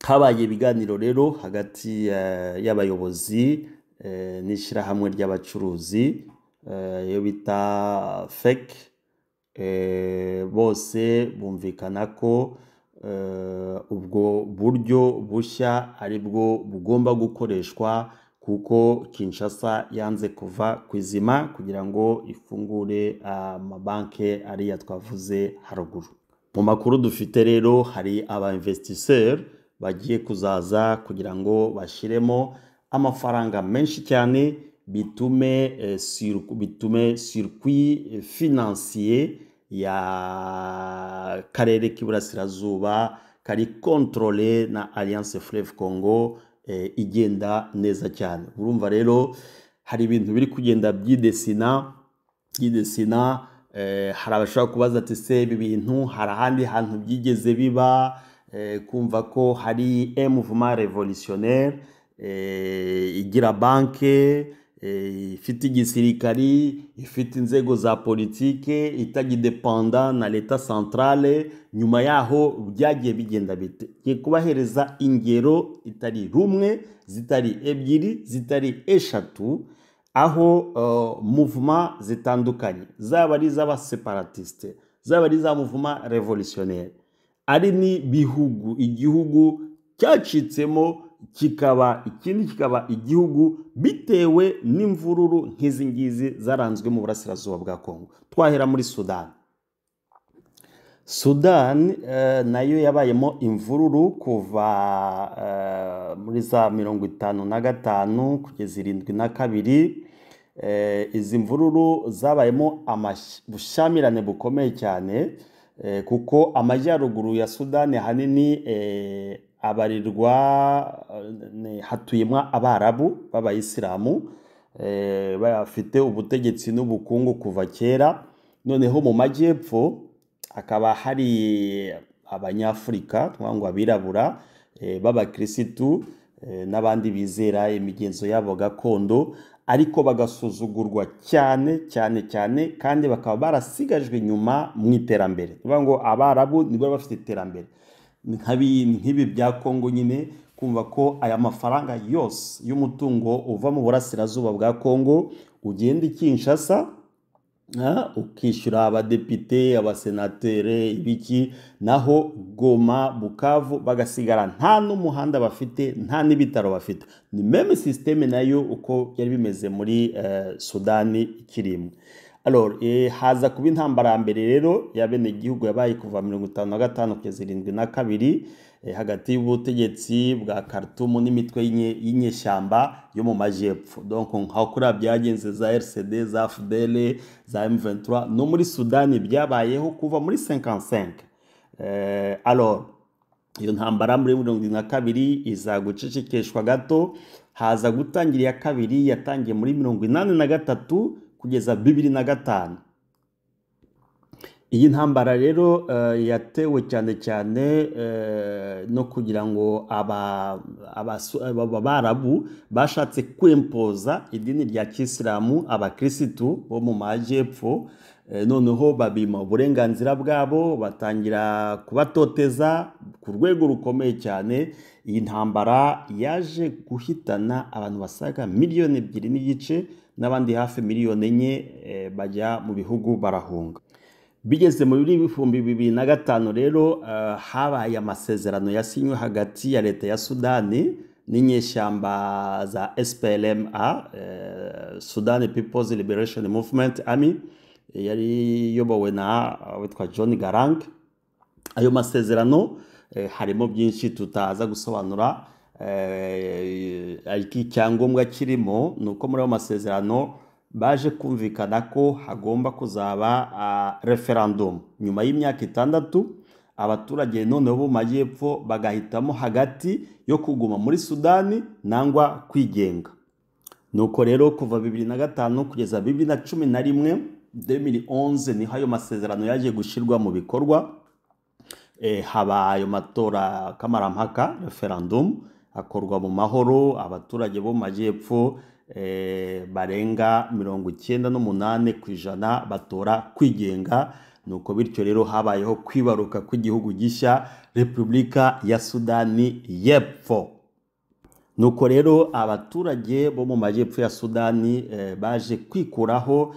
habaye ibiganiro rero hagati y'abayobozi n'ishyirahamwe ry'abacuruzi yo bita FEC. Bose bumvikana ko ubwo buryo bushya ari bwo bugomba gukoreshwa, kuko Kinshasa yanze kuva ku izima kugira ngo ifungure amabanke ariya twavuze haruguru. Mu makuru dufite rero hari aba-investisseur bagiye kuzaza kugira ngo bashiremo amafaranga menshi cyane, bitume circuit financier ya karere k'iburasirazuba kari contrôlé na Alliance Fleuve Congo igenda neza cyane. Urumva rero hari ibintu biri kugenda byidesina, hari abashaka kubaza ati se ibi bintu hari ahandi hantu byigeze biba, kumva ko hari mouvement révolutionnaire igira banke, ifite igisirikari, ifite inzego za politike, itagidependa na leta centrale. Nyuma yaho byagiye bigenda bite? Ngiye kubahereza ingero itari rumwe, zitari ebyiri, zitari eshatu, aho mouvement zitandukanye, zaba ari z'abaseparatiste, zaba ari za mouvement révolutionnaire, ari ni bihugu, igihugu cyacitsemo ikindi kikaba igihugu bitewe n'imvururu nk'izi ngizi zaranzwe mu burasirazuba bwa Kongo. Twahera muri Sudan nayo yabayemo imvururu kuva muri za 55 kugeza 72. Izi mvururu zabayemo ubushamirane bukomeye cyane, kuko amajyaruguru ya Sudan hanini abarirwa hatuyemo abarabu b'abayisilamu, bafite ubutegetsi n'ubukungu kuva kera. Noneho mu majyepfo akaba hari abanyafurika twangwa abirabura b'abakirisitu, n'abandi bizera imigenzo yabo gakondo, ariko bagasuzugurwa cyane cyane cyane, kandi bakaba barasigajwe inyuma mu iterambere. Ni ukuvuga ngo Abarabu nibo bafite iterambere. Nk'ibi bya Kongo nyine, kumva ko aya mafaranga yose y'umutungo uva mu burasirazuba bwa Kongo ugenda i Kinshasa, ukishyura abadepite, abasenatere, ibiki, naho Goma, Bukavu bagasigara nta n'umuhanda bafite, nta n'ibitaro bafite. Ni meme systeme nayo uko byari bimeze muri Sudani ikirimo. Alors, haza kuba intambara ya mbere rero y'abenegihugu yabaye kuva 1955 kugeza 1972, hagati y'ubutegetsi bwa Khartoum n'imitwe y'inyeshyamba yo mu majyepfo. Donc nkaho kuri byagenze za RCD, za FDL, za M23 no muri Sudani byabayeho kuva muri 55. Alors iyo ntambara muri 1972 iza gucecekeshwa gato, haza gutangira iya kabiri yatangiye muri 1983 kugeza 2005. Iyi ntambara rero yatewe cyane cyane no kugira ngo Abarabu bashatse kwempoza idini rya Kisilamu abakirisitu bo mu majyepfo, noneho babima uburenganzira bwabo, batangira kubatoteza ku rwego rukomeye cyane. Iyi ntambara yaje guhitana abantu basaga 2.5 miliyoni, n'abandi hafi 1 miliyoni bajya mu bihugu barahunga. Bigeze muri 2005 rero habaye amasezerano yasinywe hagati ya leta ya Sudani n'inyeshyamba za SPLMA, Sudan People's Liberation Movement Army, yari yobowe na witwa John Garang. Ayo masezerano harimo byinshi tutaza gusobanura, ariko icyangombwa kirimo nuko muri ayo masezerano baje kumvikana ko hagomba kuzaba referendum nyuma y'imyaka 6. Abaturage noneho bo majyepfo bagahitamo hagati yo kuguma muri Sudani nangwa kwigenga. Nuko rero kuva 2005 kugeza 2011, 2011 niho ayo masezerano yaje gushirwa mu bikorwa. Haba ayo matora kamarampaka, referendum, akorwa mu mahoro. Abaturage bo majyepfo barenga 98% batora kwigenga. Nuko bityo rero habayeho kwibaruka kw'igihugu gishya, Repubulika ya Sudani y'Epfo. Nuko rero abaturage bo mu majyepfo ya Sudani baje kwikuraho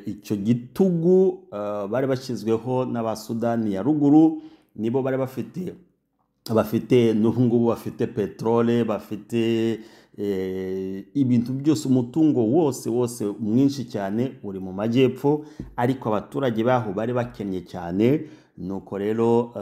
icyo gitugu bari bashyizweho n'Abasudani ya ruguru. Nibo bari bafite n'ubungubu bafite petrole, bafite ibintu byose, umutungo wose mwinshi cyane uri mu majyepfo, ariko abaturage baho bari bakennye cyane. Nuko rero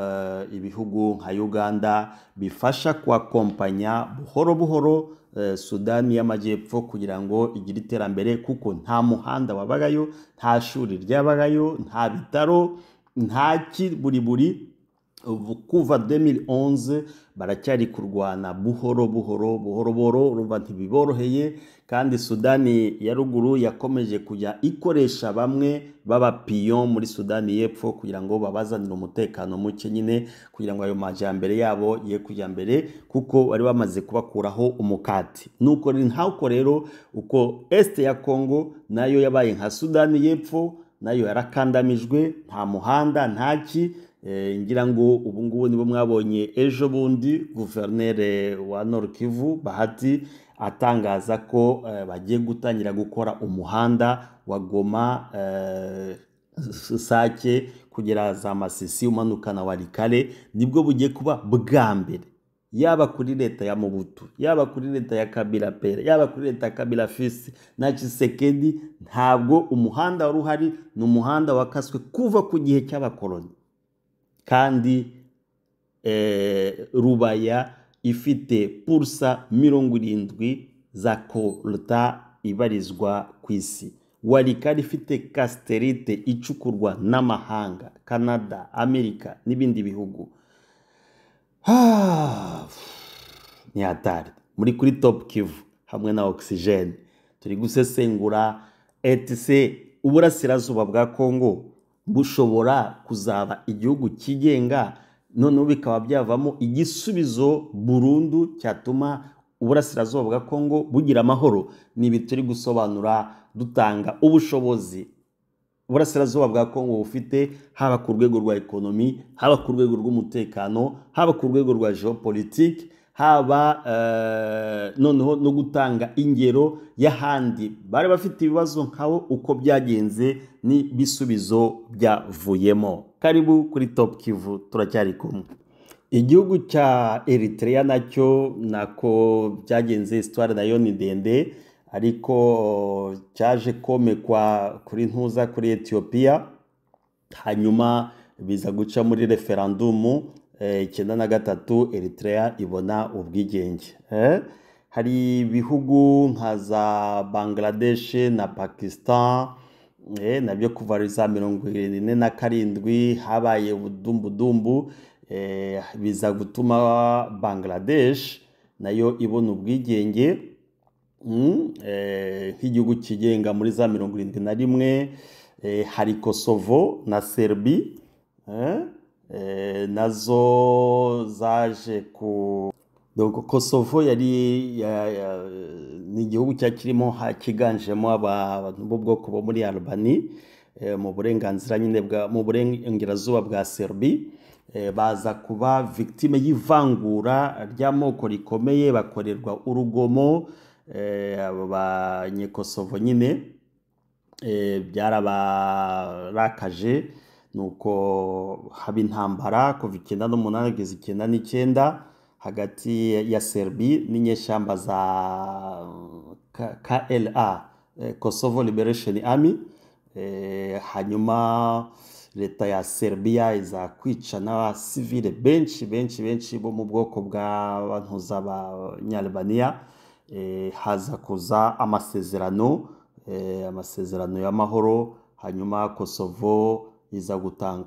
ibihugu nka Uganda bifasha kwakompanya buhoro buhoro Sudani y'amajyepfo kugira ngo igire iterambere, kuko nta muhanda wabagayo, nta shuri ryabagayo, nta bitaro, nta buri kuva 2011 baracyari kurwana buhoro buhoro, urumva ntibiboroheye. Kandi Sudani ya ruguru yakomeje kujya ikoresha bamwe b'abapiyon muri Sudani y'Epfo kugira ngo babazanire umutekano muke nyine, kugira ngo ayo majyambere yabo ye kujya mbere, kuko bari bamaze kubakuraho umukati. Nuko ntako rero uko este ya Kongo nayo yabaye nka Sudani y'Epfo, nayo yarakandamijwe, nta muhanda, ntaki. Ngira ngo ubu ngubu nibo mwabonye ejo bundi guverineri wa Nord Kivu Bahati atangaza ko bagiye gutangira gukora umuhanda wa Goma Sake kugera za Masisi umanukana Walikale. Nibwo bugiye kuba bwa mbere, yaba kuri leta ya Mobutu, yaba kuri leta ya Kabila Pere, yaba kuri leta ya Kabila Fils na Tshisekedi, ntabwo umuhanda wari uhari. Ni umuhanda wakaswe kuva ku gihe cy'abakoloni, kandi Rubaya ifite pursa 70 za kolta ibarizwa ku isi. Walikale ifite casterite icukurwa n'amahanga, Canada, Amerika n'ibindi bihugu. Ni hatari. Muri kuri Top Kivu hamwe na Oxygen turi gusesengura etc. Uburasirazuba bwa Kongo bushobora kuzaba igihugu kigenga, noneho bikaba byavamo igisubizo burundu cyatuma uburasirazuba bwa Kongo bugira amahoro. Ni ibi turi gusobanura dutanga ubushobozi uburasirazuba bwa Kongo bufite, haba ku rwego rwa ekonomi, haba ku rwego rw'umutekano, haba ku rwego rwa geopolitique, haba noneho no gutanga ingero y'ahandi bari bafite ibibazo nkaho uko byagenze n'ibisubizo byavuyemo. Karibu kuri Top Kivu, turacyari kumwe. Igihugu cya Eritrea nacyo nako byagenze, histoire nayo ni ndende, ariko cyaje komekwa kuri ntuza kuri Ethiopia, hanyuma biza guca muri referendumu 1993 Eritrea ibona ubwigenge. Hari ibihugu nka za Bangladesh na Pakistan nabyo kuva za 1947 habaye ubudumbudumbu, biza gutuma Bangladesh nayo ibona ubwigenge nk'igihugu kigenga muri za 71. Hari Kosovo na Serbia nazo zaje ku donc Kosovo yari ni igihugu cyakirimo kiganjemo abantu b'ubwoko bo muri Albania mu burenganzira nyine mu burengerazuba bwa Serbia. Baza kuba victime y'ivangura ry'amoko rikomeye, bakorerwa urugomo. Abanyekosovo nyine byarabarakaje, nuko haba intambara kuva 1998 kugeza 1999 hagati ya Serbia n'inyeshyamba za KLA, Kosovo Liberation Army. Hanyuma leta ya Serbia iza kwica n'abasivile benshi bo mu bwoko bw'abantuza b'Abanyalbania. Haza kuza amasezerano y'amahoro, hanyuma Kosovo iza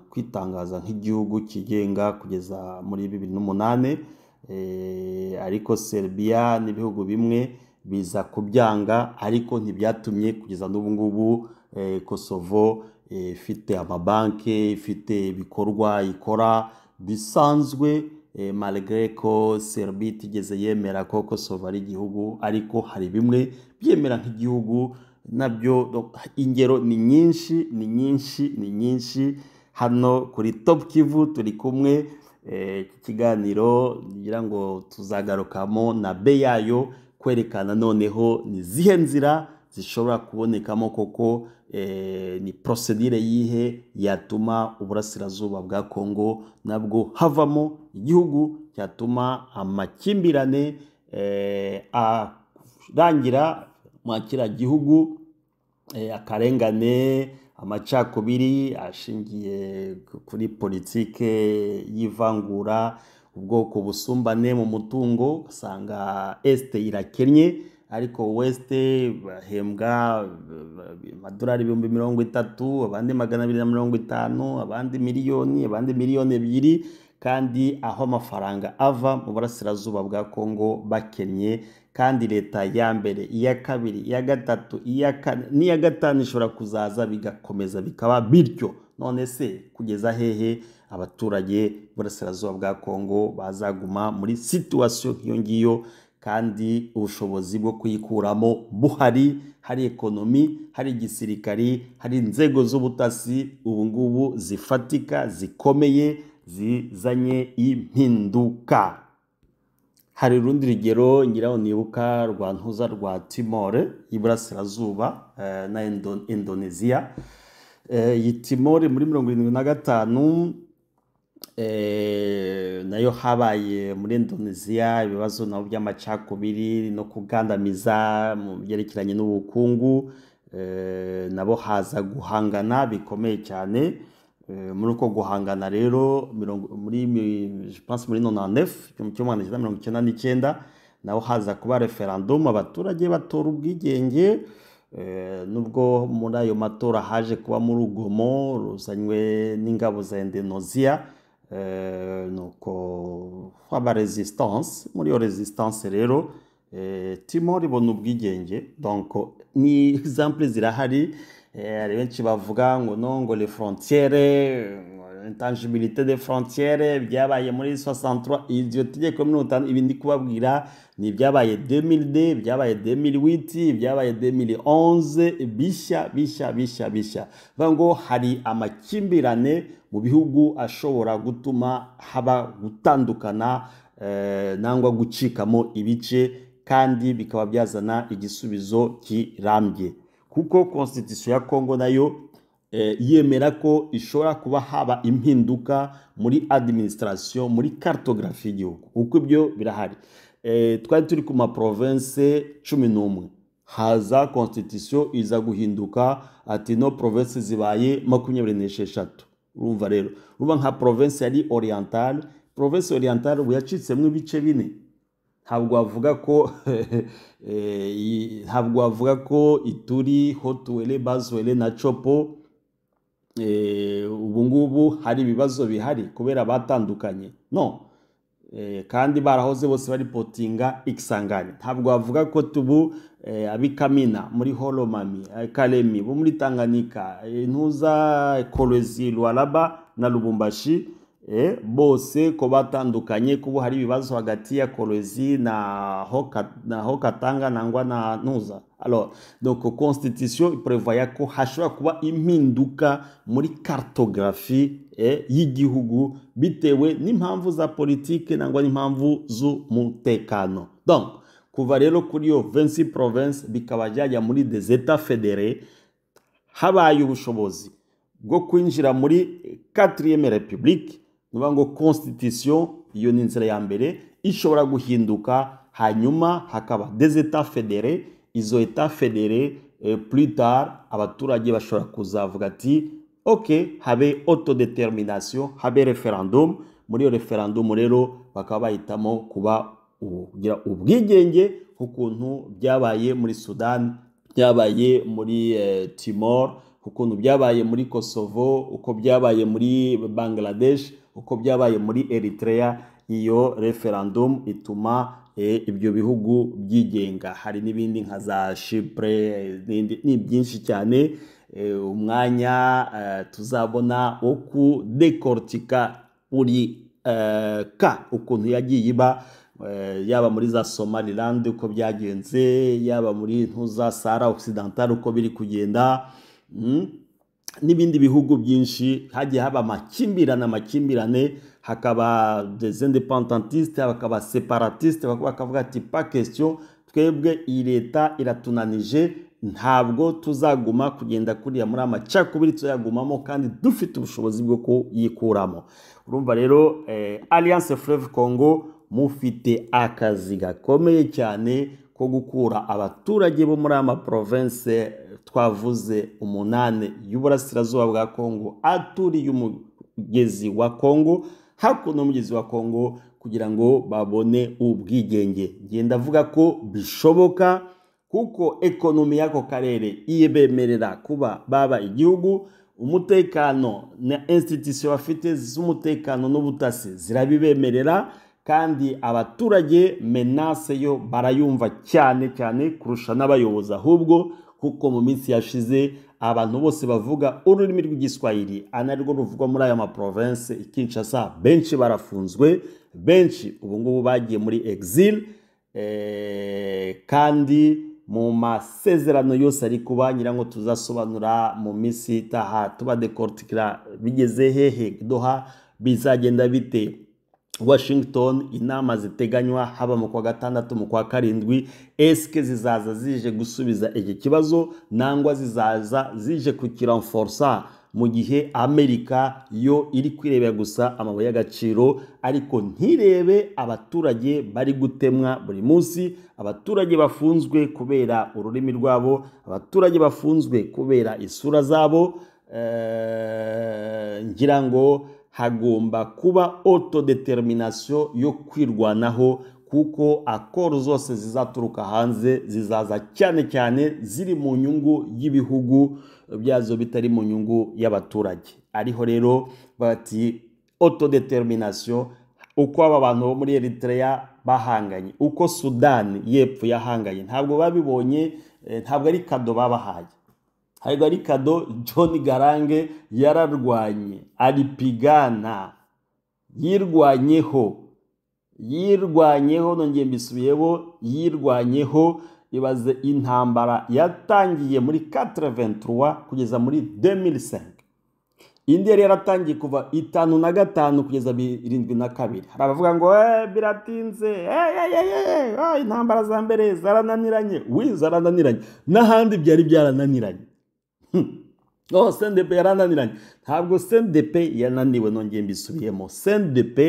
kwitangaza nk'igihugu kigenga kugeza muri 2008. Ariko Serbia n'ibihugu bimwe biza kubyanga, ariko ntibyatumye kugeza n'ubu ngubu Kosovo ifite amabanki, ifite ibikorwa ikora bisanzwe, malgré ko Serbia itigeze yemera ko Kosovo ari igihugu, ariko hari bimwe byemera nk'igihugu nabyo. Ingero ni nyinshi hano kuri Top Kivu turi kumwe. Kiganiro ngira ngo tuzagarukamo na be yayo, kwerekana noneho ni zihe nzira zishobora kubonekamo koko, ni procedure yihe yatuma uburasirazuba bwa Kongo nabwo havamo igihugu cyatuma amakimbirane arangira mu kiriya gihugu, akarengane, amacakubiri ashingiye kuri politike y'ivangura, ubwoko busumbane mu mutungo. Usanga Este irakennye, ariko West bahembwa amadolari 30,000, abandi 250, abandi miliyoni, abandi 2,000,000, kandi aho amafaranga ava mu burasirazuba bwa Kongo bakennye. Kandi leta ya mbere, iya kabiri, iya gatatu, iya kane n'iya gatanu ishobora kuzaza bigakomeza bikaba bityo. None se kugeza hehe abaturage burasirazuba bwa Kongo bazaguma muri situation nk'iyo ngiyo, kandi ubushobozi bwo kuyikuramo buhari? Hari ekonomi, hari igisirikari, hari inzego z'ubutasi ubu ngubu zifatika zikomeye zizanye impinduka. Hari urundi rugero ngiraho nibuka rwa ntuza rwa Timor y'iburasirazuba na Indonesia. Iyi Timor muri 1975 nayo habaye muri Indonesia ibibazo nabo by'amacakubiri no kugandamiza mu byerekeranye n'ubukungu. Nabo haza guhangana bikomeye cyane. Muri uko guhangana rero muri 1999 naho haza kuba referendum, abaturage batora ubwigenge. Nubwo muri ayo matora haje kuba mu rugomo ruzanywe n'ingabo za Indonesia, nuko haba resistance. Muri iyo resistance rero Timor ibona ubwigenge. Donc ni exemple zirahari. Hari benshi bavuga ngo no, ngo les frontières intangibilité des frontières byabaye muri 63 iryo tegeko 50 ibindi kubabwira ni byabaye 2002 byabaye 2008 byabaye 2011 bishya bango hari amakimbirane mu bihugu ashobora gutuma haba gutandukana nangwa gucikamo ibice kandi bikaba byazana igisubizo kirambye kuko constitution ya Congo nayo yemera ko ishobora kuba haba impinduka muri administration muri cartographie y'igihugu uko ibyo birahari twari turi ku ma province 11 haza constitution iza guhinduka ati no province zibaye 26 urumva rero ruba nka province yari orientale province orientale buyacitsemo ibice bine ntabwo wavuga ko Ituri Haut-Uele Bas-Uele na Chopo ubu ngubu hari ibibazo bihari kubera batandukanye no kandi barahoze bose bari potinga Ikisangani ntabwo wavuga ko tubu abikamina muri Holomami Kalemi bo muri Tanganyika ntuza Kolwezi Lualaba na Lubumbashi bose ko batandukanye kubo hari ibibazo hagati ya Kolwezi na Haut-Katanga nangwa na Ntuza alors donc constitution prévoit ko hashobora kuba impinduka muri cartographie y'igihugu bitewe n'impamvu za politique nangwa n'impamvu z'umutekano donc kuva rero kuri yo 26 province bikaba byajya muri des états fédérés habaye ubushobozi bwo kwinjira muri 4e république ngo constitution iyo ni inzira ya mbere ishobora guhinduka hanyuma hakaba des états fédérés izo états fédérés plus tard abaturage bashobora kuzavuga ati OK habe autodetermination habe referendum muri yo referendum rero bakaba bahitamo kuba ugira ubwigenge ukuntu byabaye muri Sudan byabaye muri Timor ukuntu byabaye muri Kosovo uko byabaye muri Bangladesh uko byabaye muri Eritrea iyo referendum ituma ibyo bihugu byigenga hari n'ibindi nka za Chypre ni byinshi cyane umwanya tuzabona wo kudekortika uri ka ukuntu yagiye iba yaba muri za Somaliland uko byagenze yaba muri ntuza Sahara Occidental uko biri kugenda n'ibindi bihugu byinshi hagiye haba amakimbirane hakaba des indépendantistes hakaba séparatistes bakavuga ati pas question twebwe iyi leta iratunanije ntabwo tuzaguma kugenda kuriya muri amacakubiri tuyagumamo kandi dufite ubushobozi bwo kuyikuramo urumva rero Alliance Fleuve Congo mufite akazi gakomeye cyane ko gukura abaturage bo muri ama province twavuze 8 y'uburasirazuba bwa Congo aturi y'umugezi wa Congo hakuno umugezi wa Congo kugira ngo babone ubwigenge ngenda vuga ko bishoboka kuko ekonomi yako karere iyebemerera kuba baba igihugu umutekano na institution bafite z'umutekano n'ubutasi zirabibemerera kandi abaturage menace yo barayumva cyane kurusha n'abayobozi ahubwo kuko mu minsi yashize abantu bose bavuga ururimi rw'igiswahili anarwo ruvugwa muri aya ma province Kinshasa benshi barafunzwe benshi ubu ngubu bagiye muri exil kandi mu masezerano yose ari kuba nyirango tuzasobanura mu minsi itaha tuba decortiquera bigeze hehe Doha bizagenda bite Washington inama ziteganywa haba mu kwa gatandatu mu kwa karindwi eske zizaza zije gusubiza iki kibazo nangwa zizaza zije kukiranforsa mu gihe Amerika yo iri kwirebera gusa amabuye y'agaciro ariko ntirebe abaturage bari gutemwa buri munsi abaturage bafunzwe kubera ururimi rwabo abaturage bafunzwe kubera isura zabo ngira ngo hagomba kuba autodetermination yo kwirwanaho kuko akoro zose zizaturuka hanze zizaza cyane ziri mu nyungu y'ibihugu byazo bitari mu nyungu y'abaturage ariho rero bati autodetermination uko aba bantu bo muri Eritrea bahanganye uko Sudan y'Epfo yahanganye ntabwo babibonye ntabwo ari kado babahaye hariko ari kado John Garange yararwanye aripigana yirwanyeho nongeye mbisubiyeho yirwanyeho. Ibaze intambara yatangiye muri 83 kugeza muri 2005. Indi yari yaratangiye kuva 55 kugeza 72. Hari abavuga ngo biratinze, intambara za mbere zarananiranye. Zarananiranye n'ahandi byari byarananiranye. CNDP yarananiranye. Ntabwo CNDP yananiwe, nongeye mbisubiyemo. CNDP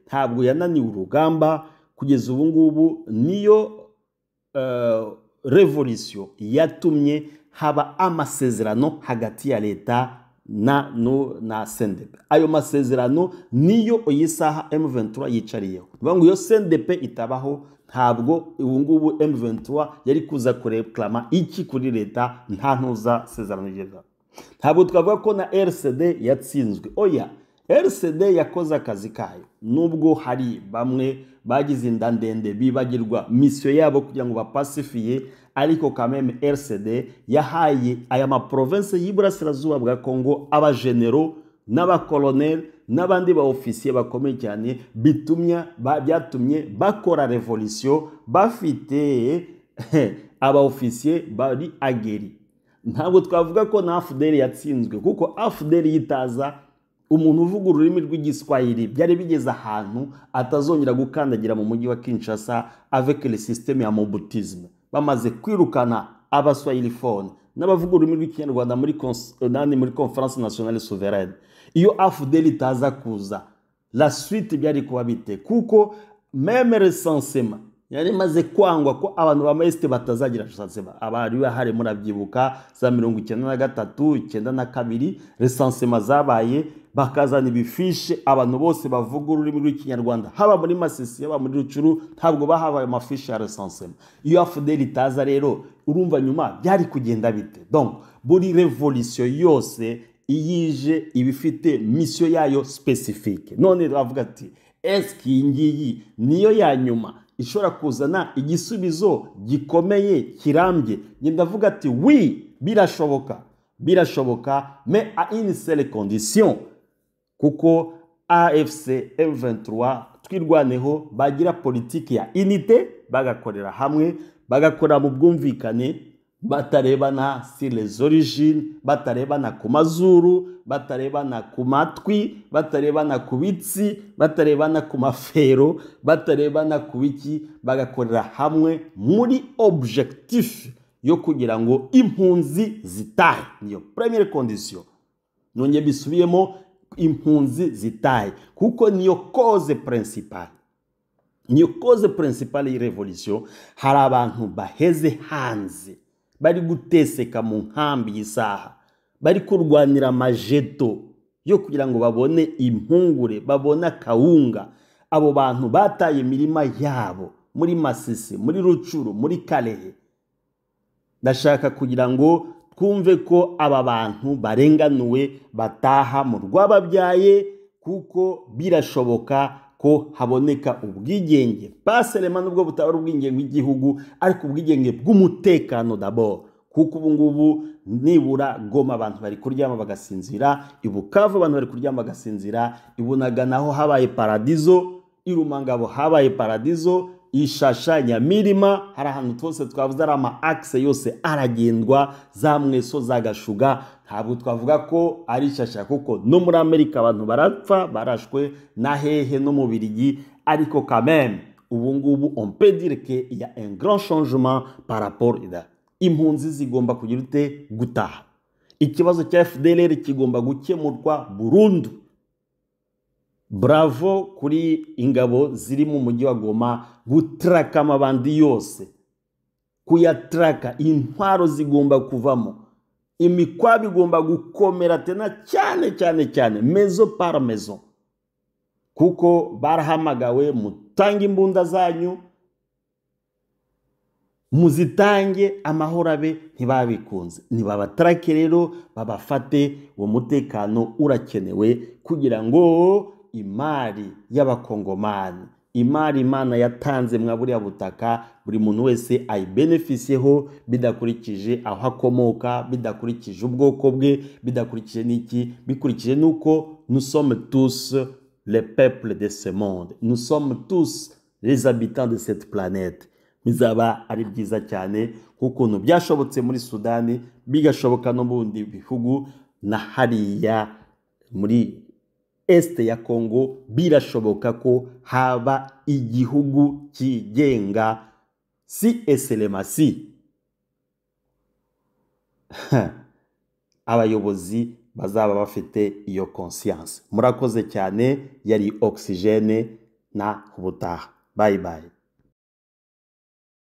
ntabwo yananiwe urugamba. Kugeza ubu ngubu niyo revolution yatumye haba amasezerano hagati ya leta na CNDP. Ayo masezerano niyo oyisaha M23 yicariyeho. Ngo iyo CNDP itabaho ntabwo ubu ngubu M23 yari kuza kureklama iki kuri leta, nta ntuza sezerano yigeza. Ntabwo twavuga ko na RCD yatsinzwe. Oya, RCD yakoze akazi kayo, nubwo hari bamwe bagize inda ndende bibagirwa mission yabo kugira ngo bapasifiye, ariko kameme RCD yahaye aya ma province y'Iburasirazuba bwa Kongo abagenero n'abakolonel n'abandi ba officier bakomeye cyane, byatumye bakora revolution bafite aba officier bari ageri. Ntabwo twavuga ko na AFDL yatsinzwe, kuko AFDL yitaza umuntu uvuga ururimi rw'igiswahili byari bigeze ahantu atazongera gukandagira mu mujyi wa Kinshasa avec le système ya mobutisme. Bamaze kwirukana abaswahiliphone n'abavuga ururimi rw'ikinyarwanda muri conference nationale souveraine. Iyo AFDL itaza kuza, la suite byari kuba bite, kuko même recensement yari maze kwangwa ko abantu ba maeste batazagira recensement. Abari bahari murabyibuka za 1993 92 recensement zabaye, bakazana ibifishe abantu bose bavuga ururimi rw'ikinyarwanda, haba muri Masisi haba muri Rucuru, ntabwo bahabaye amafishe ya recensement. Iyo AFDL itaza rero, urumva nyuma byari kugenda bite? Donc buri revolution yose iyije ibifite mission yayo specifique. None bavuga ati eski ngiyi niyo ya nyuma ishobora kuzana igisubizo gikomeye kirambye? Ndavuga ati oui, birashoboka, mais à une seule condition, kuko AFC M23 twirwaneho bagira politiki ya unité, bagakorera hamwe, bagakora mu bwumvikane, batarebana sur les origines, batarebana ku mazuru, batarebana ku matwi, batarebana ku bitsi, batarebana ku mafero, batarebana ku biki, bagakorera hamwe muri objectif yo kugira ngo impunzi zitahe. Niyo première condition. Nonye bisubiyemo, impunzi zitahe, kuko niyo cause principale. Niyo cause principale y'revolution. Hari abantu baheze hanze, bari guteseka mu nkambi y'isaha, bari kurwanira amajeto yo kugira ngo babone impungure, babone kawunga. Abo bantu bataye imirima yabo muri Masisi, muri Rucuru, muri Kalehe. Ndashaka kugira ngo twumve ko aba bantu barenganuwe bataha mu rwababyaye, kuko birashoboka ko haboneka ubwigenge, paselema nubwo butabara ubwigenge bw'igihugu, ariko ubwigenge bw'umutekano d'abord. Kuko ubu ngubu nibura Goma abantu bari kuryama bagasinzira, Ibukavu abantu bari kuryama bagasinzira, Ibunagana naho habaye paradizo, Irumangabo habaye paradizo, Ishasha, Nyamirima, hari ahantu twose twavuze ari ama axe yose aragendwa, za Mweso, za Gashuga. Ntabwo twavuga ko ari Ishasha, kuko no muri Amerika abantu barapfa barashwe, na hehe no mu Birigi. Ariko quand même ubu ngubu on peut dire que il y a un grand changement par rapport à impunzi zigomba kugira ute gutaha. Ikibazo cya FDLR kigomba gukemurwa burundu. Bravo kuri ingabo ziri mu mujyi wa Goma gutraka amabandi yose, kuyatraka. Intwaro zigomba kuvamo, imikwabi igomba gukomera tena cyane maison par maison, kuko barahamagawe mutange imbunda zanyu, muzitange, amahoro abe. Ntibabikunze, nibabatrake rero babafate. Uwo mutekano urakenewe kugira ngo imari y'abakongomani imari Imana yatanze mwa buriya butaka buri muntu wese ayibenefisiyeho bidakurikije aho akomoka, bidakurikije ubwoko bwe, bidakurikije n'iki, bikurikije nuko nous sommes tous les peuples de ce monde, nous sommes tous les habitants de cette planète. Bizaba ari byiza cyane nk'ukuntu byashobotse muri Sudani, bigashoboka no mu bindi bihugu, na hariya muri este ya Congo birashoboka ko haba igihugu kigenga, si eselemasi abayobozi bazaba bafite iyo conscience. Murakoze cyane, yari Oxygene na ubutaha. Bye bye.